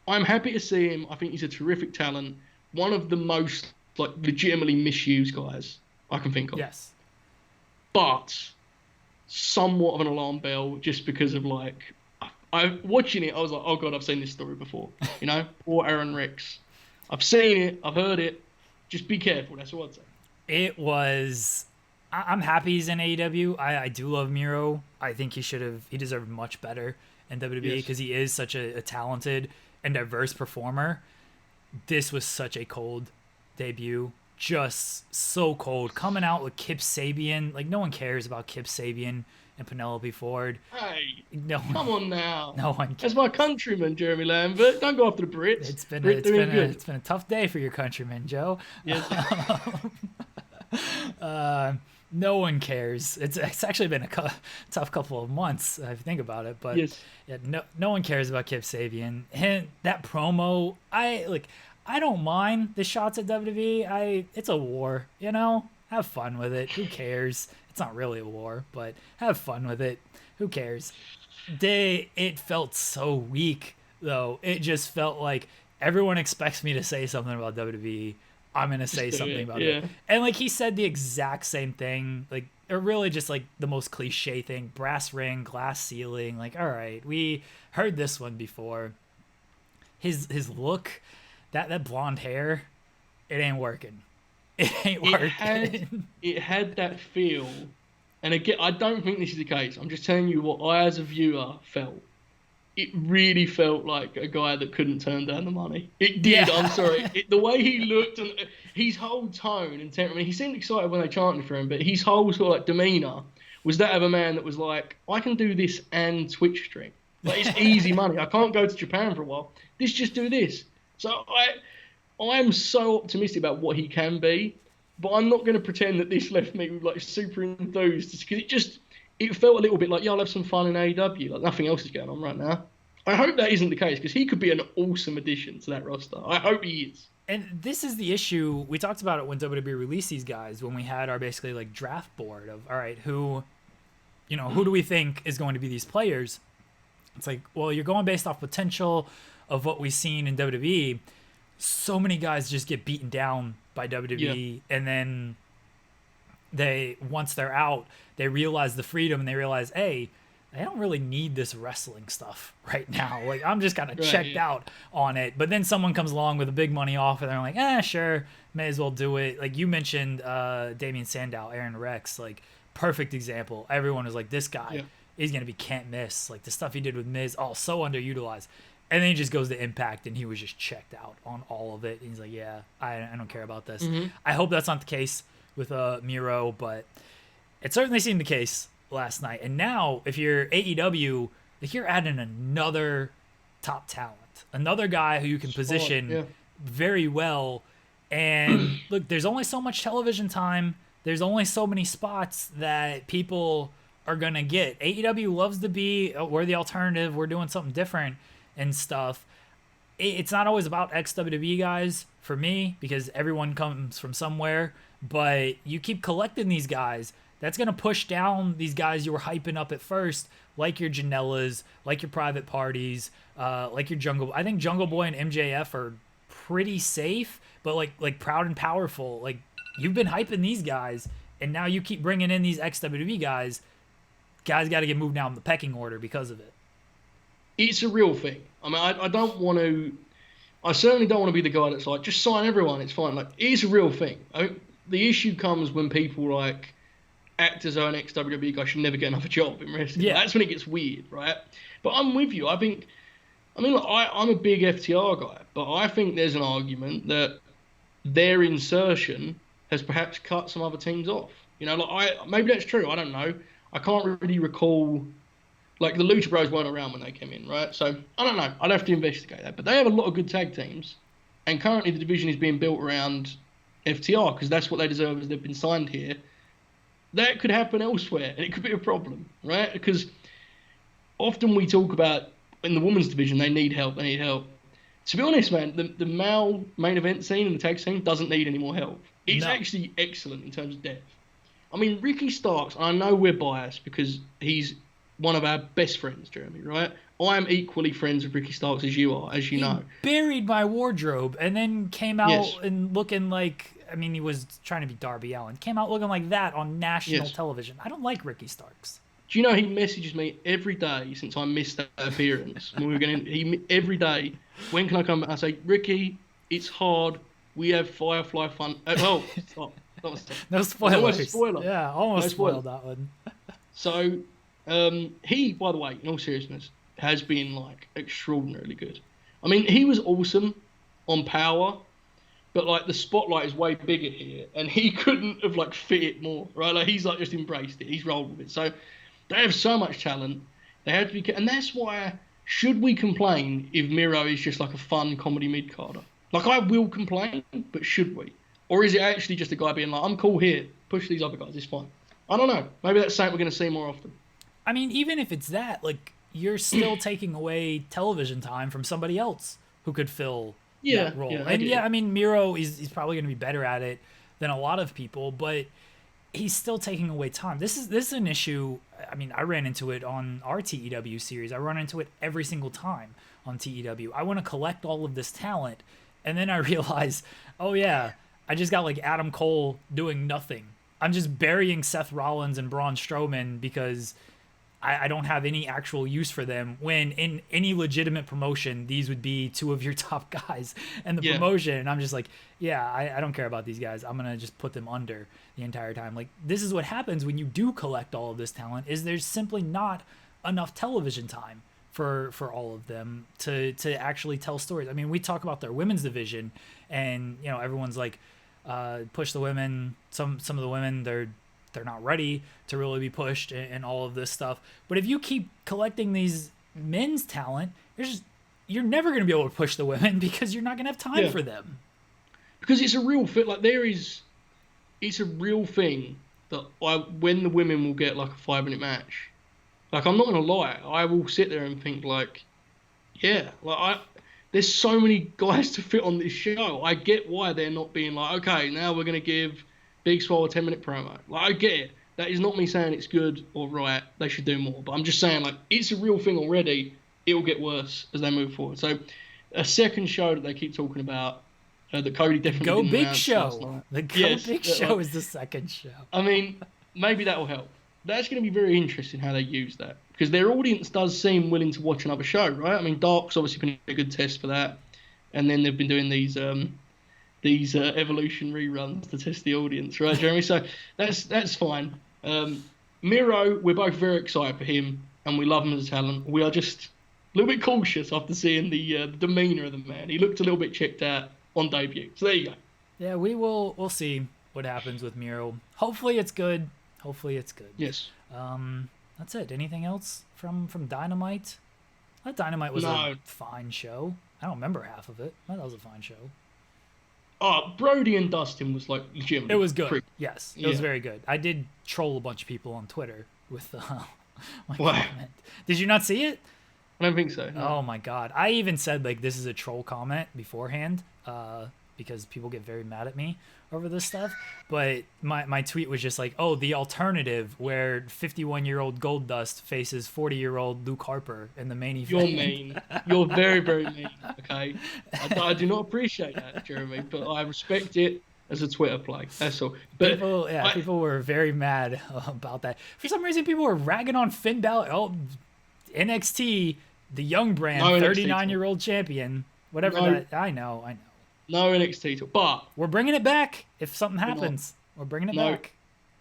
I'm happy to see him. I think he's a terrific talent. One of the most like legitimately misused guys I can think of. Yes. But somewhat of an alarm bell just because of like, I watching it, I was like, oh God, I've seen this story before. You know, poor Aaron Rex. I've seen it, I've heard it. Just be careful. That's all I'd say. It was. I'm happy he's in AEW. I do love Miro. I think he deserved much better in WWE because he is such a talented and diverse performer. This was such a cold debut. Just so cold. Coming out with Kip Sabian. Like, no one cares about Kip Sabian and Penelope Ford. Hey, no one, come on now. No one cares. That's my countryman, Jeremy Lambert. Don't go after the Brits. It's been a tough day for your countrymen, Joe. Yes. No one cares. It's actually been a tough couple of months if you think about it. But yes. Yeah, no one cares about Kip Sabian. And that promo, I don't mind the shots at WWE. It's a war, you know? Have fun with it. Who cares? It's not really a war, but have fun with it. Who cares? It felt so weak, though. It just felt like everyone expects me to say something about WWE. I'm going to say something about it. And like he said the exact same thing, like, or really just like the most cliche thing, brass ring, glass ceiling. Like, all right, we heard this one before. His look, that blonde hair, it ain't working. It ain't working. It had that feel. And again, I don't think this is the case. I'm just telling you what I, as a viewer, felt. It really felt like a guy that couldn't turn down the money. It did. Yeah. I'm sorry. The way he looked and his whole tone and temperament. He seemed excited when they chanted for him, but his whole sort of like demeanor was that of a man that was like, I can do this and Twitch stream. Like, it's easy money. I can't go to Japan for a while. Just do this. So I'm so optimistic about what he can be, but I'm not going to pretend that this left me like super enthused because it felt a little bit like, yeah, I'll have some fun in AEW. Like, nothing else is going on right now. I hope that isn't the case because he could be an awesome addition to that roster. I hope he is. And this is the issue. We talked about it when WWE released these guys, when we had our basically like draft board of, all right, who do we think is going to be these players? It's like, well, you're going based off potential of what we've seen in WWE. So many guys just get beaten down by WWE, and then once they're out, they realize the freedom and they realize, hey, they don't really need this wrestling stuff right now. Like, I'm just kind of checked out on it. But then someone comes along with a big money offer, and they're like, sure, may as well do it. Like you mentioned, Damian Sandow, Aaron Rex, like perfect example. Everyone was like, this guy is gonna be can't miss. Like the stuff he did with Miz, so underutilized. And then he just goes to Impact, and he was just checked out on all of it. And he's like, yeah, I don't care about this. Mm-hmm. I hope that's not the case with Miro, but it certainly seemed the case last night. And now, if you're AEW, like, you're adding another top talent, another guy who you can position very well. And look, there's only so much television time. There's only so many spots that people are going to get. AEW loves to be, we're the alternative, we're doing something different and stuff. It's not always about ex-WWE guys for me because everyone comes from somewhere, but you keep collecting these guys. That's going to push down these guys you were hyping up at first, like your Janellas, like your Private Parties, like your Jungle. I think Jungle Boy and MJF are pretty safe, but like Proud and Powerful, like you've been hyping these guys, and now you keep bringing in these ex-WWE guys. Guys got to get moved down the pecking order because of it. It's a real thing. I mean, I certainly don't want to be the guy that's like, just sign everyone, it's fine. Like, it's a real thing. The issue comes when people like act as though an ex-WWE guy should never get another job in wrestling. Yeah. That's when it gets weird, right? But I'm with you. I'm a big FTR guy, but I think there's an argument that their insertion has perhaps cut some other teams off. You know, like maybe that's true. I don't know. I can't really recall. Like, the Lucha Bros weren't around when they came in, right? So, I don't know. I'd have to investigate that. But they have a lot of good tag teams. And currently the division is being built around FTR because that's what they deserve as they've been signed here. That could happen elsewhere, and it could be a problem, right? Because often we talk about in the women's division, they need help. To be honest, man, the male main event scene and the tag scene doesn't need any more help. It's actually excellent in terms of depth. I mean, Ricky Starks, I know we're biased because he's one of our best friends, Jeremy, right? I am equally friends with Ricky Starks as you are, as you know. Buried my wardrobe and then came out and looking like, I mean, he was trying to be Darby Allin. Came out looking like that on national television. I don't like Ricky Starks. Do you know he messages me every day since I missed that appearance? When we were every day. When can I come back? I say, Ricky, it's hard. We have Firefly fun. Stop. No spoilers. Almost a spoiler. Yeah, almost spoiled that one. So, he, by the way, in all seriousness, has been like extraordinarily good. I mean, he was awesome on Power, but like the spotlight is way bigger here, and he couldn't have like fit it more, right? Like he's like just embraced it. He's rolled with it. So they have so much talent. They have to be, and that's why. Should we complain if Miro is just like a fun comedy mid-carder? Like, I will complain, but should we? Or is it actually just a guy being like, I'm cool here, push these other guys, it's fine? I don't know. Maybe that's something we're going to see more often. I mean, even if it's that, like, you're still taking away television time from somebody else who could fill that role. I mean, Miro, he's probably going to be better at it than a lot of people, but he's still taking away time. This is an issue. I mean, I ran into it on our TEW series. I run into it every single time on TEW. I want to collect all of this talent, and then I realize, oh yeah, I just got like Adam Cole doing nothing. I'm just burying Seth Rollins and Braun Strowman because I don't have any actual use for them, when in any legitimate promotion, these would be two of your top guys in the promotion. And I'm just like, I don't care about these guys. I'm going to just put them under the entire time. Like, this is what happens when you do collect all of this talent, is there's simply not enough television time for all of them to actually tell stories. I mean, we talk about their women's division, and, you know, everyone's like, push the women. Some of the women, they're not ready to really be pushed and all of this stuff. But if you keep collecting these men's talent, you're never going to be able to push the women because you're not going to have time for them. Because it's a real fit. Like, it's a real thing that when the women will get like a 5-minute match, like, I'm not going to lie, I will sit there and think like, there's so many guys to fit on this show. I get why they're not being like, okay, now we're going to give Big Swole a 10-minute promo. Like, I get it. That is not me saying it's good or right. They should do more. But I'm just saying, like, it's a real thing already. It will get worse as they move forward. So, a second show that they keep talking about, that Cody definitely Go didn't Big announce last Show. night. The Go Big Show is the second show. I mean, maybe that will help. That's going to be very interesting how they use that, because their audience does seem willing to watch another show, right? I mean, Dark's obviously been a good test for that, and then they've been doing these Evolution reruns to test the audience, right, Jeremy? So that's fine. Miro, we're both very excited for him, and we love him as a talent. We are just a little bit cautious after seeing the demeanour of the man. He looked a little bit checked out on debut. So there you go. Yeah, we'll see what happens with Miro. Hopefully it's good. Yes. That's it. Anything else from Dynamite? That Dynamite was a fine show. I don't remember half of it. That was a fine show. Brody and Dustin was like legitimately. It was good. Yes, it was very good. I did troll a bunch of people on Twitter with my comment. Did you not see it? I don't think so. No. Oh my god! I even said like this is a troll comment beforehand, because people get very mad at me over this stuff. But my tweet was just like, oh, the alternative where 51-year-old Goldust faces 40-year-old Luke Harper in the main event. You're mean. You're very, very mean. Okay, I do not appreciate that, Jeremy, but I respect it as a Twitter play. That's all. But people were very mad about that. For some reason, people were ragging on Finn Balor. Oh, NXT, the young brand, 39-year-old champion, whatever that. I know. No NXT talk, but we're bringing it back if something happens. We're bringing it back.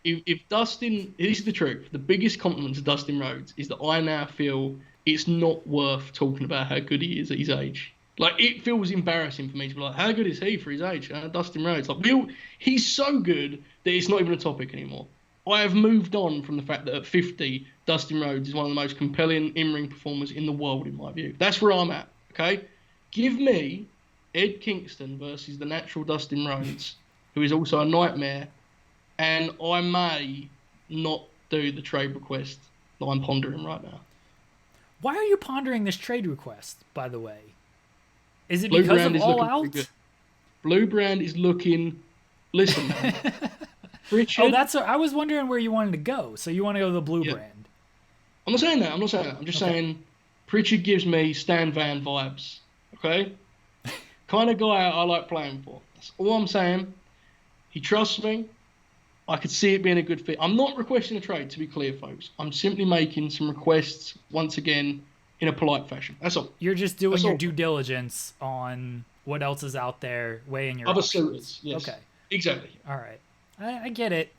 If Dustin, this is the truth. The biggest compliment to Dustin Rhodes is that I now feel it's not worth talking about how good he is at his age. Like, it feels embarrassing for me to be like, how good is he for his age? Dustin Rhodes. Like, he's so good that it's not even a topic anymore. I have moved on from the fact that at 50, Dustin Rhodes is one of the most compelling in-ring performers in the world, in my view. That's where I'm at, okay? Give me Ed Kingston versus the natural Dustin Rhodes, who is also a nightmare, and I may not do the trade request that I'm pondering right now. Why are you pondering this trade request, by the way? Is it because of All Out? Blue Brand is looking... Listen, man. Richard... I was wondering where you wanted to go. So you want to go to the Blue Brand. I'm not saying that. I'm just saying Pritchard gives me Stan Van vibes, okay? Kind of guy I like playing for. That's all I'm saying. He trusts me. I could see it being a good fit. I'm not requesting a trade, to be clear, folks. I'm simply making some requests, once again, in a polite fashion. That's all. You're just doing your due diligence on what else is out there, weighing your other options. suitors. Yes. Okay. Exactly. All right. I get it.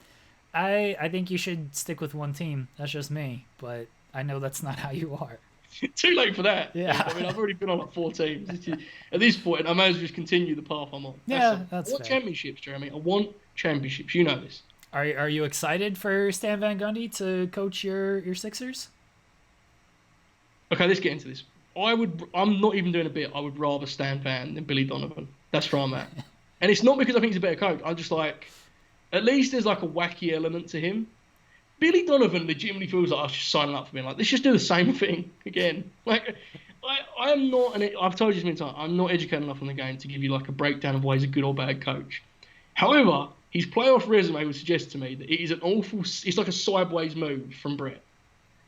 I think you should stick with one team. That's just me, but I know that's not how you are. Too late for that. Yeah. I mean, I've already been on like 4 teams. At this point, I may as well just continue the path I'm on. That's I want fair. championships, Jeremy. I want championships. You know this. Are you excited for Stan Van Gundy to coach your Sixers? Okay, let's get into this. I'm not even doing a bit. I would rather Stan Van than Billy Donovan. That's where I'm at. And it's not because I think he's a better coach. I'm just like, at least there's like a wacky element to him. Billy Donovan legitimately feels like I was just signing up for being like, let's just do the same thing again. Like, I am not, and I've told you this many times, I'm not educated enough on the game to give you like a breakdown of why he's a good or bad coach. However, his playoff resume would suggest to me that it is it's like a sideways move from Brett.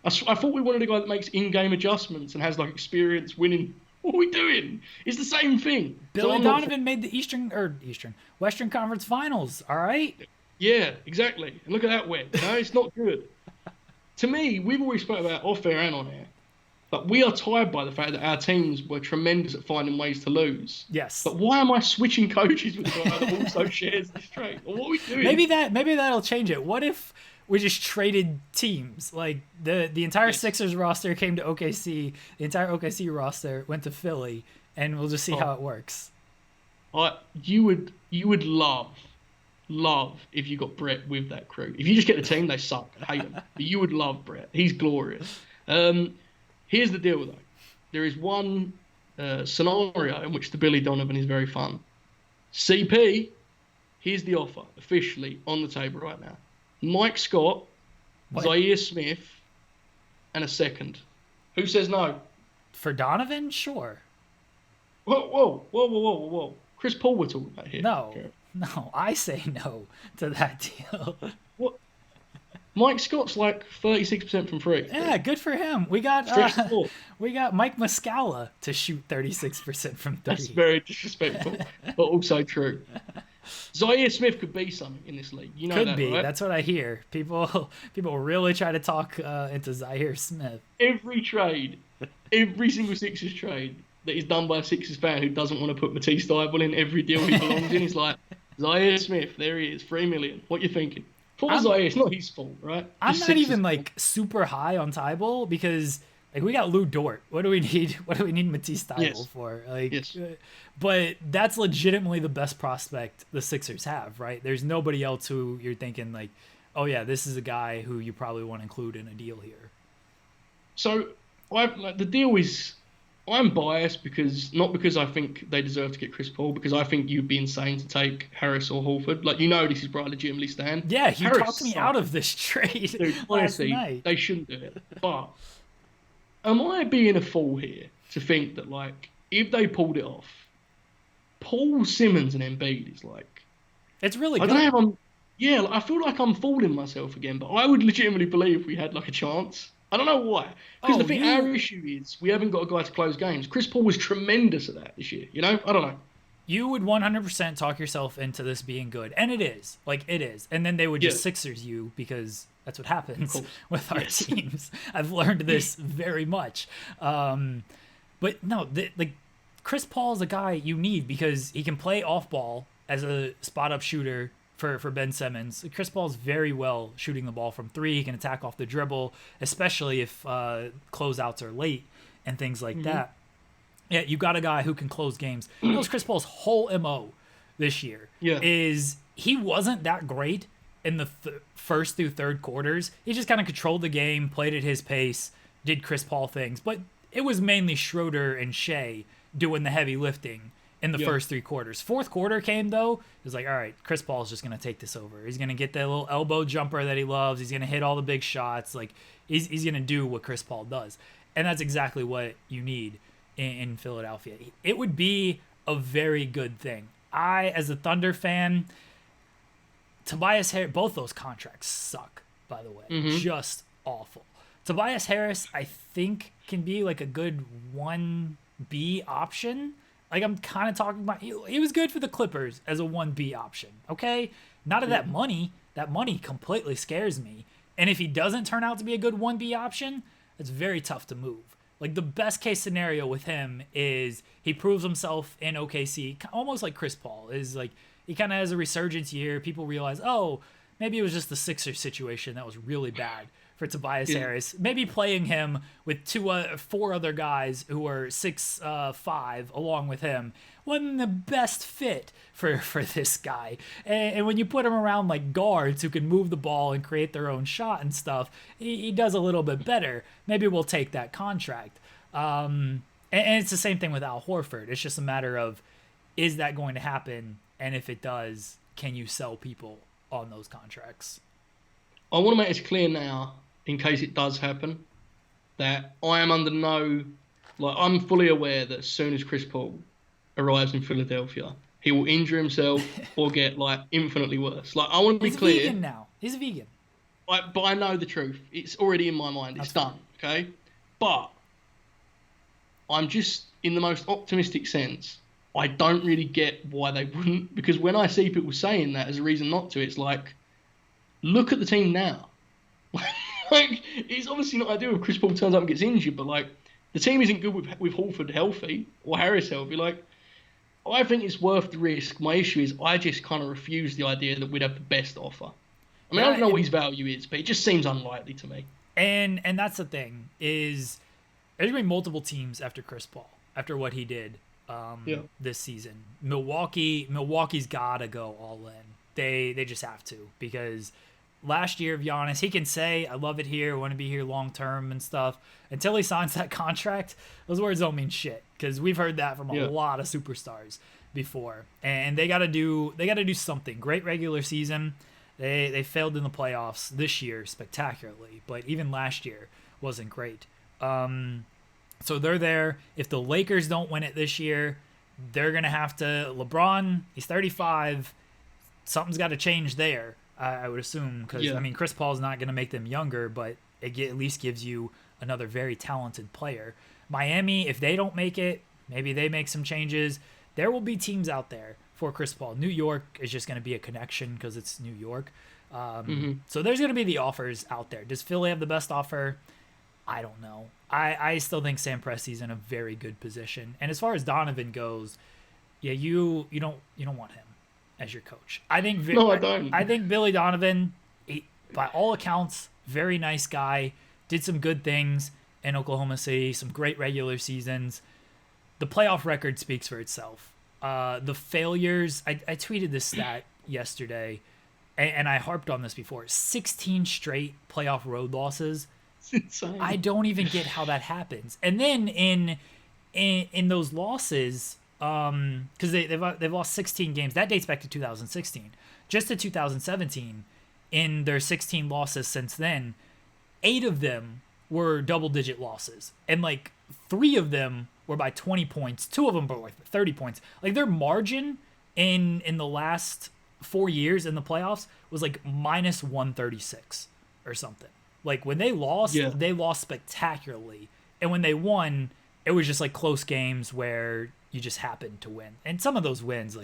I thought we wanted a guy that makes in-game adjustments and has like experience winning. What are we doing? It's the same thing. Billy Donovan made the Western Conference Finals. All right. Yeah, exactly. And look at that win. No, it's not good. To me, we've always spoken about off air and on air, but we are tired by the fact that our teams were tremendous at finding ways to lose. Yes. But why am I switching coaches with a guy that also shares this trait? Or what are we doing? Maybe that'll change it. What if we just traded teams? Like the entire Sixers roster came to OKC, the entire OKC roster went to Philly, and we'll just see how it works. You would love if you got Brett with that crew. If you just get the team, they suck. I hate them. But you would love Brett. He's glorious. Here's the deal, though. There is one scenario in which the Billy Donovan is very fun. CP, here's the offer, officially on the table right now. Mike Scott, Zaire Smith, and a second. Who says no? For Donovan? Sure. Whoa. Chris Paul we're talking about here. No, I say no to that deal. What? Mike Scott's like 36% from free. Yeah, good for him. We got Mike Muscala to shoot 36% from 3. That's very disrespectful, but also true. Zaire Smith could be something in this league. You know could that, be. Right? That's what I hear. People really try to talk into Zaire Smith. Every single Sixers trade that is done by a Sixers fan who doesn't want to put Matisse Thybulle in every deal he belongs in is like, Zaire Smith, there he is, $3 million. What you thinking? Poor Zaire, it's not his fault, right? I'm not even like super high on Thybulle because like we got Lou Dort. What do we need Matisse Thybulle for? But that's legitimately the best prospect the Sixers have, right? There's nobody else who you're thinking like, oh yeah, this is a guy who you probably want to include in a deal here. So the deal is, I'm biased not because I think they deserve to get Chris Paul, because I think you'd be insane to take Harris or Horford. Like, this is where I legitimately stand. Yeah, he Harris talked me out of this trade. Dude, honestly, night. They shouldn't do it. But am I being a fool here to think that, like, if they pulled it off, Paul Simmons and Embiid is like... It's really good. I feel like I'm fooling myself again, but I would legitimately believe we had, like, a chance. I don't know why. Because our issue is we haven't got a guy to close games. Chris Paul was tremendous at that this year, I don't know. You would 100% talk yourself into this being good. And it is. Like, it is. And then they would just Sixers you because that's what happens with our teams. I've learned this very much. But no, Chris Paul is a guy you need because he can play off ball as a spot-up shooter for Ben Simmons. Chris Paul's very well shooting the ball from 3. He can attack off the dribble, especially if closeouts are late and things like that. Yeah, you got a guy who can close games. Chris Paul's whole MO this year is he wasn't that great in the first through third quarters. He just kind of controlled the game, played at his pace, did Chris Paul things. But it was mainly Schroeder and Shea doing the heavy lifting in the first 3 quarters. Fourth quarter came, though. It was like, all right, Chris Paul's just going to take this over. He's going to get that little elbow jumper that he loves. He's going to hit all the big shots. Like, he's going to do what Chris Paul does. And that's exactly what you need in Philadelphia. It would be a very good thing. I, as a Thunder fan, Tobias Harris, both those contracts suck, by the way. Just awful. Tobias Harris, I think, can be like a good 1B option. Like, I'm kind of talking about, he was good for the Clippers as a 1B option, okay? Not at that money, that money completely scares me. And if he doesn't turn out to be a good 1B option, it's very tough to move. Like, the best case scenario with him is he proves himself in OKC, almost like Chris Paul. Is like, he kind of has a resurgence year. People realize, oh, maybe it was just the Sixers situation that was really bad for Tobias Harris. Maybe playing him with 4 other guys who are 6'5" along with him wasn't the best fit for this guy. And when you put him around like guards who can move the ball and create their own shot and stuff, he does a little bit better. Maybe we'll take that contract. And it's the same thing with Al Horford. It's just a matter of, is that going to happen? And if it does, can you sell people on those contracts? I want to make this clear now, in case it does happen, that I am under I'm fully aware that as soon as Chris Paul arrives in Philadelphia, he will injure himself or get infinitely worse. I want to be clear. He's vegan now. He's a vegan. But I know the truth. It's already in my mind. It's done. Okay? But I'm just, in the most optimistic sense, I don't really get why they wouldn't, because when I see people saying that as a reason not to, it's like, look at the team now. It's obviously not ideal if Chris Paul turns up and gets injured, but the team isn't good with Horford healthy or Harris healthy. I think it's worth the risk. My issue is I just kind of refuse the idea that we'd have the best offer. I mean, I don't know what his value is, but it just seems unlikely to me. And that's the thing, is there's going to be multiple teams after Chris Paul, after what he did this season. Milwaukee's got to go all in. They just have to, because last year of Giannis, he can say, I love it here, I want to be here long term and stuff. Until he signs that contract, those words don't mean shit, because we've heard that from a lot of superstars before. And they got to do something. Great regular season. They failed in the playoffs this year spectacularly, but even last year wasn't great. So they're there. If the Lakers don't win it this year, they're going to have to... LeBron, he's 35. Something's got to change there, I would assume. Because, I mean, Chris Paul's not going to make them younger, but it at least gives you another very talented player. Miami, if they don't make it, maybe they make some changes. There will be teams out there for Chris Paul. New York is just going to be a connection because it's New York. So there's going to be the offers out there. Does Philly have the best offer? I don't know. I still think Sam Presti's in a very good position. And as far as Donovan goes, you don't want him as your coach. I think I don't. I think Billy Donovan, by all accounts, very nice guy, did some good things in Oklahoma City, some great regular seasons. The playoff record speaks for itself. The failures, I tweeted this stat yesterday, and I harped on this before. 16 straight playoff road losses. It's insane. I don't even get how that happens. And then in those losses, because they've lost 16 games. That dates back to 2016. Just to 2017, in their 16 losses since then, 8 of them were double-digit losses. And 3 of them were by 20 points. 2 of them were 30 points. Their margin in the last 4 years in the playoffs was minus 136 or something. When they lost, they lost spectacularly. And when they won, it was just close games where you just happened to win. And some of those wins,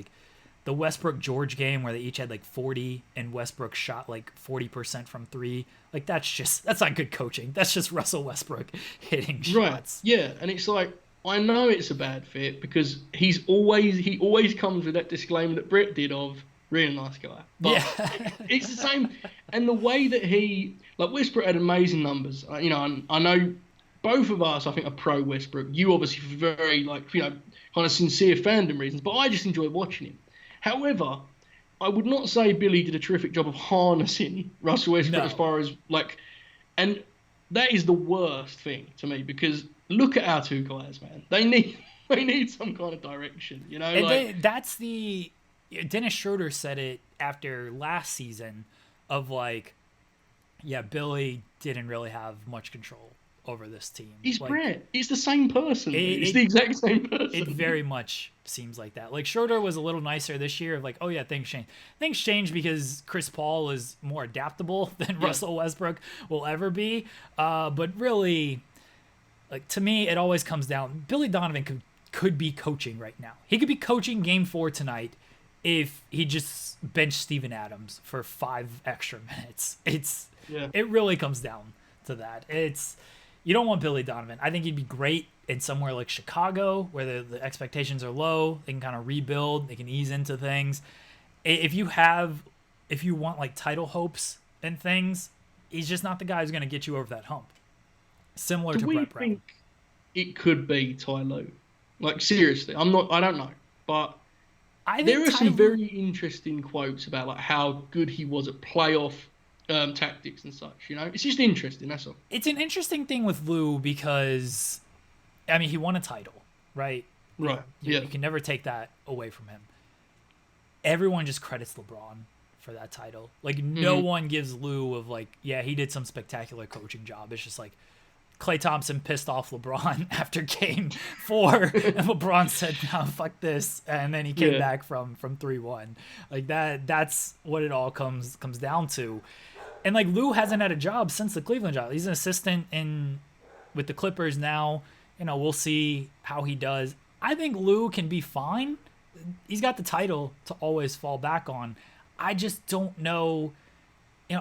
the Westbrook-George game where they each had 40 and Westbrook shot 40% from 3. That's not good coaching. That's just Russell Westbrook hitting shots. Right. Yeah, and it's I know it's a bad fit because he always comes with that disclaimer that Brett did of really nice guy. But it's the same. And the way that he, Westbrook had amazing numbers. I know both of us, I think, are pro Westbrook. You obviously for very, kind of sincere fandom reasons, but I just enjoy watching him. However, I would not say Billy did a terrific job of harnessing Russell Westbrook as far as, and that is the worst thing to me because look at our 2 guys, man. They need some kind of direction, And that's the... Dennis Schroeder said it after last season of Billy didn't really have much control over this team. He's Brett. He's the same person. It's the exact same person. It very much seems like that. Schroeder was a little nicer this year of oh yeah, things change. Things change because Chris Paul is more adaptable than Russell Westbrook will ever be. But really, to me, it always comes down. Billy Donovan could be coaching right now. He could be coaching Game 4 tonight if he just benched Steven Adams for 5 extra minutes. Yeah. It really comes down to that. You don't want Billy Donovan. I think he'd be great in somewhere like Chicago where the expectations are low. They can kind of rebuild. They can ease into things. If you want like title hopes and things, he's just not the guy who's going to get you over that hump. Similar to Brett Brown. Do we think it could be Ty Lue? Like, seriously, I don't know. But there are some very interesting quotes about like how good he was at playoff tactics and such. It's just interesting. That's all. It's an interesting thing with Lou because, I mean, he won a title, right? Right. You can never take that away from him. Everyone just credits LeBron for that title. Like, no one gives Lou of like, yeah, he did some spectacular coaching job. It's just like Klay Thompson pissed off LeBron after game 4, and LeBron said, "No, fuck this," and then he came back from 3-1. Like that's what it all comes down to. And like Lou hasn't had a job since the Cleveland job. He's an assistant with the Clippers now. We'll see how he does. I think Lou can be fine. He's got the title to always fall back on. I just don't know.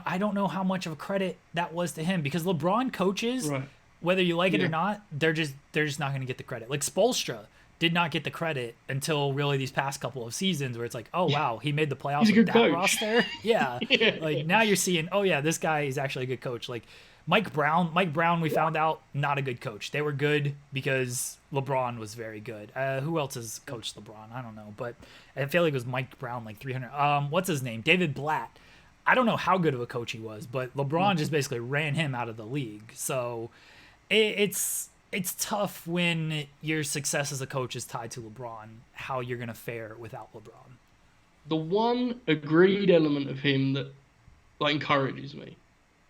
I don't know how much of a credit that was to him because LeBron coaches, right, whether you like it or not, they're just not going to get the credit. Like Spoelstra did not get the credit until really these past couple of seasons where it's like, oh wow, he made the playoffs with that coach. Roster. Yeah. Like now you're seeing, oh yeah, this guy is actually a good coach. Like Mike Brown, we found out, not a good coach. They were good because LeBron was very good. Who else has coached LeBron? I don't know, but I feel like it was Mike Brown, like 300. What's his name? David Blatt. I don't know how good of a coach he was, but LeBron just basically ran him out of the league. So it's tough when your success as a coach is tied to LeBron, how you're going to fare without LeBron. The one agreed element of him that like encourages me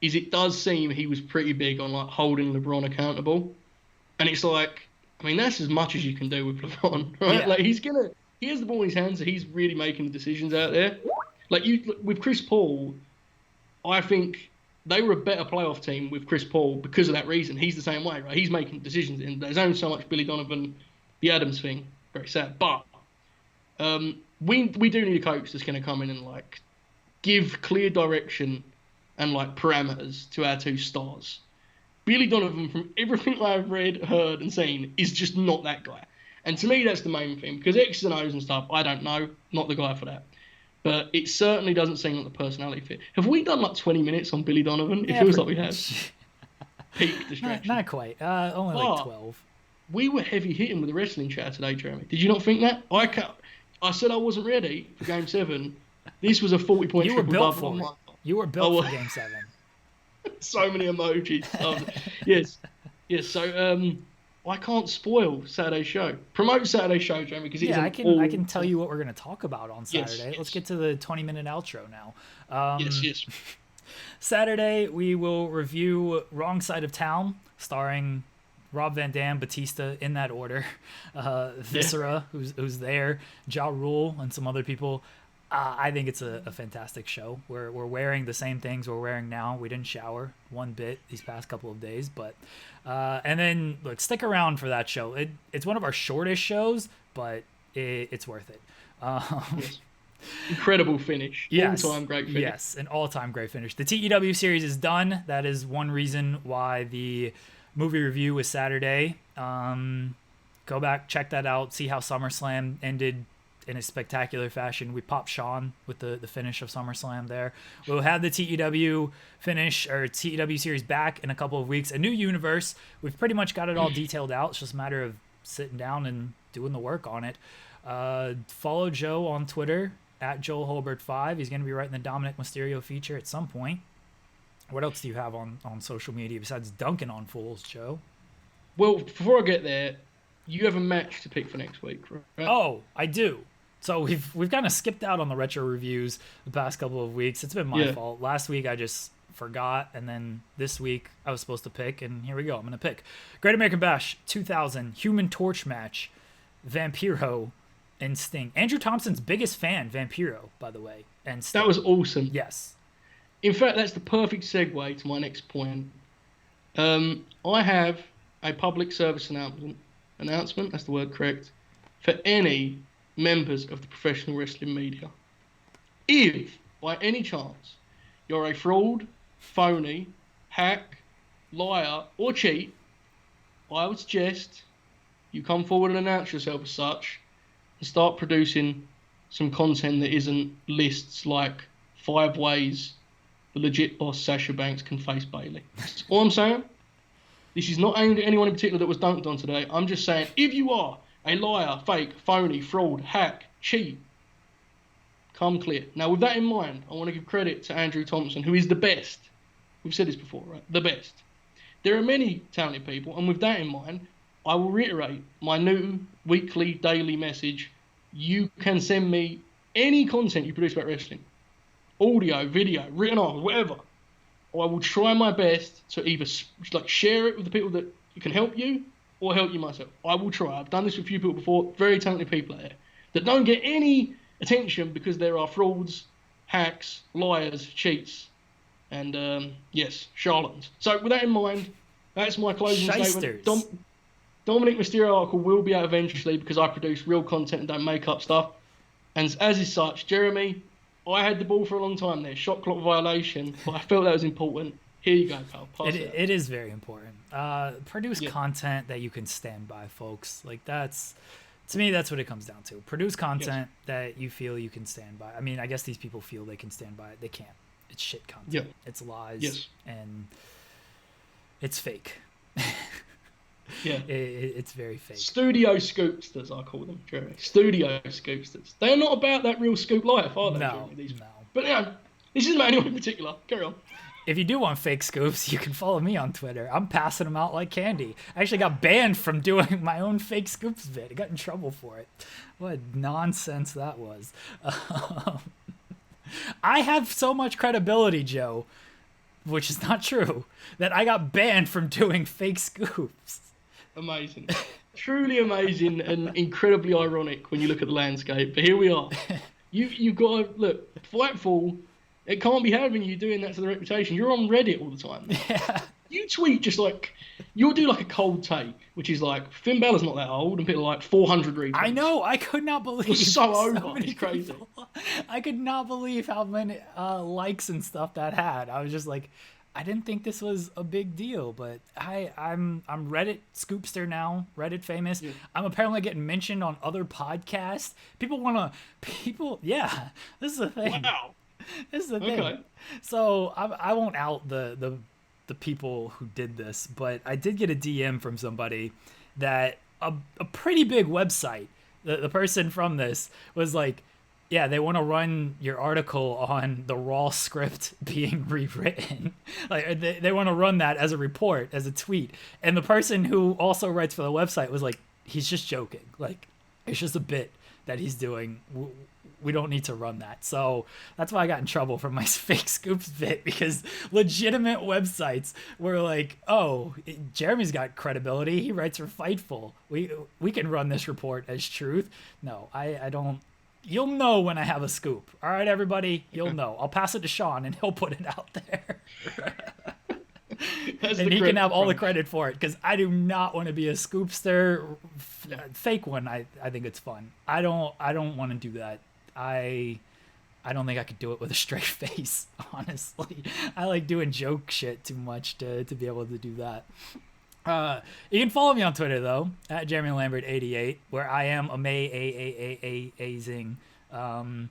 is it does seem he was pretty big on like holding LeBron accountable. And it's like, I mean, that's as much as you can do with LeBron, right? Yeah. Like he has the ball in his hands, so he's really making the decisions out there. Like with Chris Paul, I think they were a better playoff team with Chris Paul because of that reason. He's the same way, right? He's making decisions, and there's only so much Billy Donovan, the Adams thing, very sad. But we do need a coach that's going to come in and like give clear direction and like parameters to our 2 stars. Billy Donovan, from everything I've read, heard, and seen, is just not that guy. And to me, that's the main thing. Because X's and O's and stuff, I don't know. Not the guy for that. But it certainly doesn't seem like the personality fit. Have we done like 20 minutes on Billy Donovan? It feels like we have. Peak distraction. Not quite. Only like 12. We were heavy hitting with the wrestling chat today, Jeremy. Did you not think that? I said I wasn't ready for Game 7. This was a 40-point triple double. You were built for Game 7. So many emojis. Yes. So I can't spoil Saturday's show. Promote Saturday's show, Jeremy, because it's I can tell you what we're going to talk about on Saturday. Yes. Let's get to the 20-minute outro now. Yes. Saturday we will review Wrong Side of Town, starring Rob Van Dam, Batista, in that order. Viscera, who's there, Ja Rule, and some other people. I think it's a fantastic show. We're wearing the same things we're wearing now. We didn't shower one bit these past couple of days, but and then look, stick around for that show. It's one of our shortest shows, but it's worth it. Yes. Incredible finish. Yes. All-time great finish. Yes, an all-time great finish. The TEW series is done. That is one reason why the movie review was Saturday. Go back, check that out, see how SummerSlam ended in a spectacular fashion. We popped Sean with the finish of SummerSlam there. We'll have the TEW finish, or TEW series, back in a couple of weeks. A new universe. We've pretty much got it all detailed out. It's just a matter of sitting down and doing the work on it. Follow Joe on Twitter, at Joel Hulbert 5. He's going to be writing the Dominic Mysterio feature at some point. What else do you have on social media besides dunking on fools, Joe? Well, before I get there, you have a match to pick for next week, right? Oh, I do. So we've kind of skipped out on the retro reviews the past couple of weeks. It's been my fault. Last week I just forgot, and then this week I was supposed to pick, and here we go. I'm going to pick Great American Bash 2000 Human Torch match, Vampiro and Sting. Andrew Thompson's biggest fan, Vampiro, by the way, and Sting. That was awesome. Yes. In fact, that's the perfect segue to my next point. I have a public service announcement, that's the word correct, for any members of the professional wrestling media, if by any chance you're a fraud, phony, hack, liar, or cheat, I would suggest you come forward and announce yourself as such and start producing some content that isn't lists like 5 ways the legit boss Sasha Banks can face Bayley. That's all I'm saying. This is not aimed at anyone in particular that was dunked on today. I'm just saying, if you are a liar, fake, phony, fraud, hack, cheat, come clear. Now, with that in mind, I want to give credit to Andrew Thompson, who is the best. We've said this before, right? The best. There are many talented people, and with that in mind, I will reiterate my new weekly, daily message. You can send me any content you produce about wrestling. Audio, video, written articles, whatever. I will try my best to either share it with the people that can help you or help you myself. I will try. I've done this with a few people before, very talented people out there that don't get any attention because there are frauds, hacks, liars, cheats, and yes, charlatans. So with that in mind, that's my closing statement. Dominic Mysterio article will be out eventually because I produce real content and don't make up stuff. And as is such, Jeremy, I had the ball for a long time there. Shot clock violation, but I felt that was important. Here you go, pal. It is very important. Produce content that you can stand by, folks. Like to me, that's what it comes down to. Produce content that you feel you can stand by. I mean, I guess these people feel they can stand by it. They can't. It's shit content. Yeah. It's lies. And it's fake. Yeah. It's very fake. Studio scoopsters, I call them, Jeremy. Studio scoopsters. They're not about that real scoop life, are they, No, Jeremy? no. But yeah, this isn't about anyone in particular. Carry on. If you do want fake scoops, you can follow me on Twitter. I'm passing them out like candy. I actually got banned from doing my own fake scoops vid. I got in trouble for it. What nonsense that was. I have so much credibility, Joe, which is not true, that I got banned from doing fake scoops. Amazing. Truly amazing and incredibly ironic when you look at the landscape. But here we are. You've got to, look, Fightful, it can't be having you doing that to the reputation. You're on Reddit all the time. Yeah. You tweet just like, you'll do like a cold take, which is like, Finn Balor's not that old, and people are like 400 retweets. I know, I could not believe. It's so over, it's crazy. I could not believe how many likes and stuff that had. I was just like, I didn't think this was a big deal, but I'm Reddit scoopster now, Reddit famous. Yeah. I'm apparently getting mentioned on other podcasts. Yeah, this is the thing. Wow. This is the thing. Okay. So I won't out the people who did this, but I did get a DM from somebody that a pretty big website, the person from this was like, yeah, they want to run your article on the Raw script being rewritten. Like they want to run that as a report, as a tweet. And the person who also writes for the website was like, he's just joking. Like, it's just a bit that he's doing. We don't need to run that. So that's why I got in trouble for my fake scoops bit, because legitimate websites were like, oh, Jeremy's got credibility. He writes for Fightful. We can run this report as truth. No, I don't. You'll know when I have a scoop. All right, everybody, you'll know. I'll pass it to Sean, and he'll put it out there. And he can have all the credit for it, because I do not want to be a scoopster. Fake one, I think it's fun. I don't want to do that. I don't think I could do it with a straight face, honestly. I like doing joke shit too much to be able to do that. You can follow me on Twitter, though, at Jeremy Lambert 88, where I am amazing. And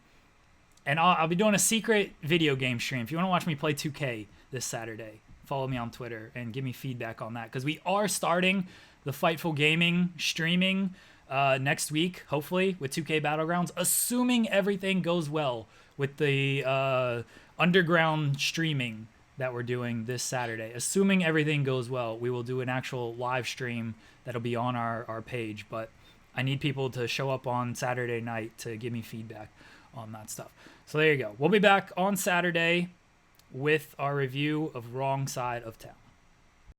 I'll be doing a secret video game stream. If you want to watch me play 2K this Saturday, follow me on Twitter and give me feedback on that, because we are starting the Fightful Gaming streaming next week, hopefully, with 2K Battlegrounds, assuming everything goes well with the underground streaming that we're doing this Saturday. Assuming everything goes well, we will do an actual live stream that'll be on our page, but I need people to show up on Saturday night to give me feedback on that stuff. So there you go. We'll be back on Saturday with our review of Wrong Side of Town.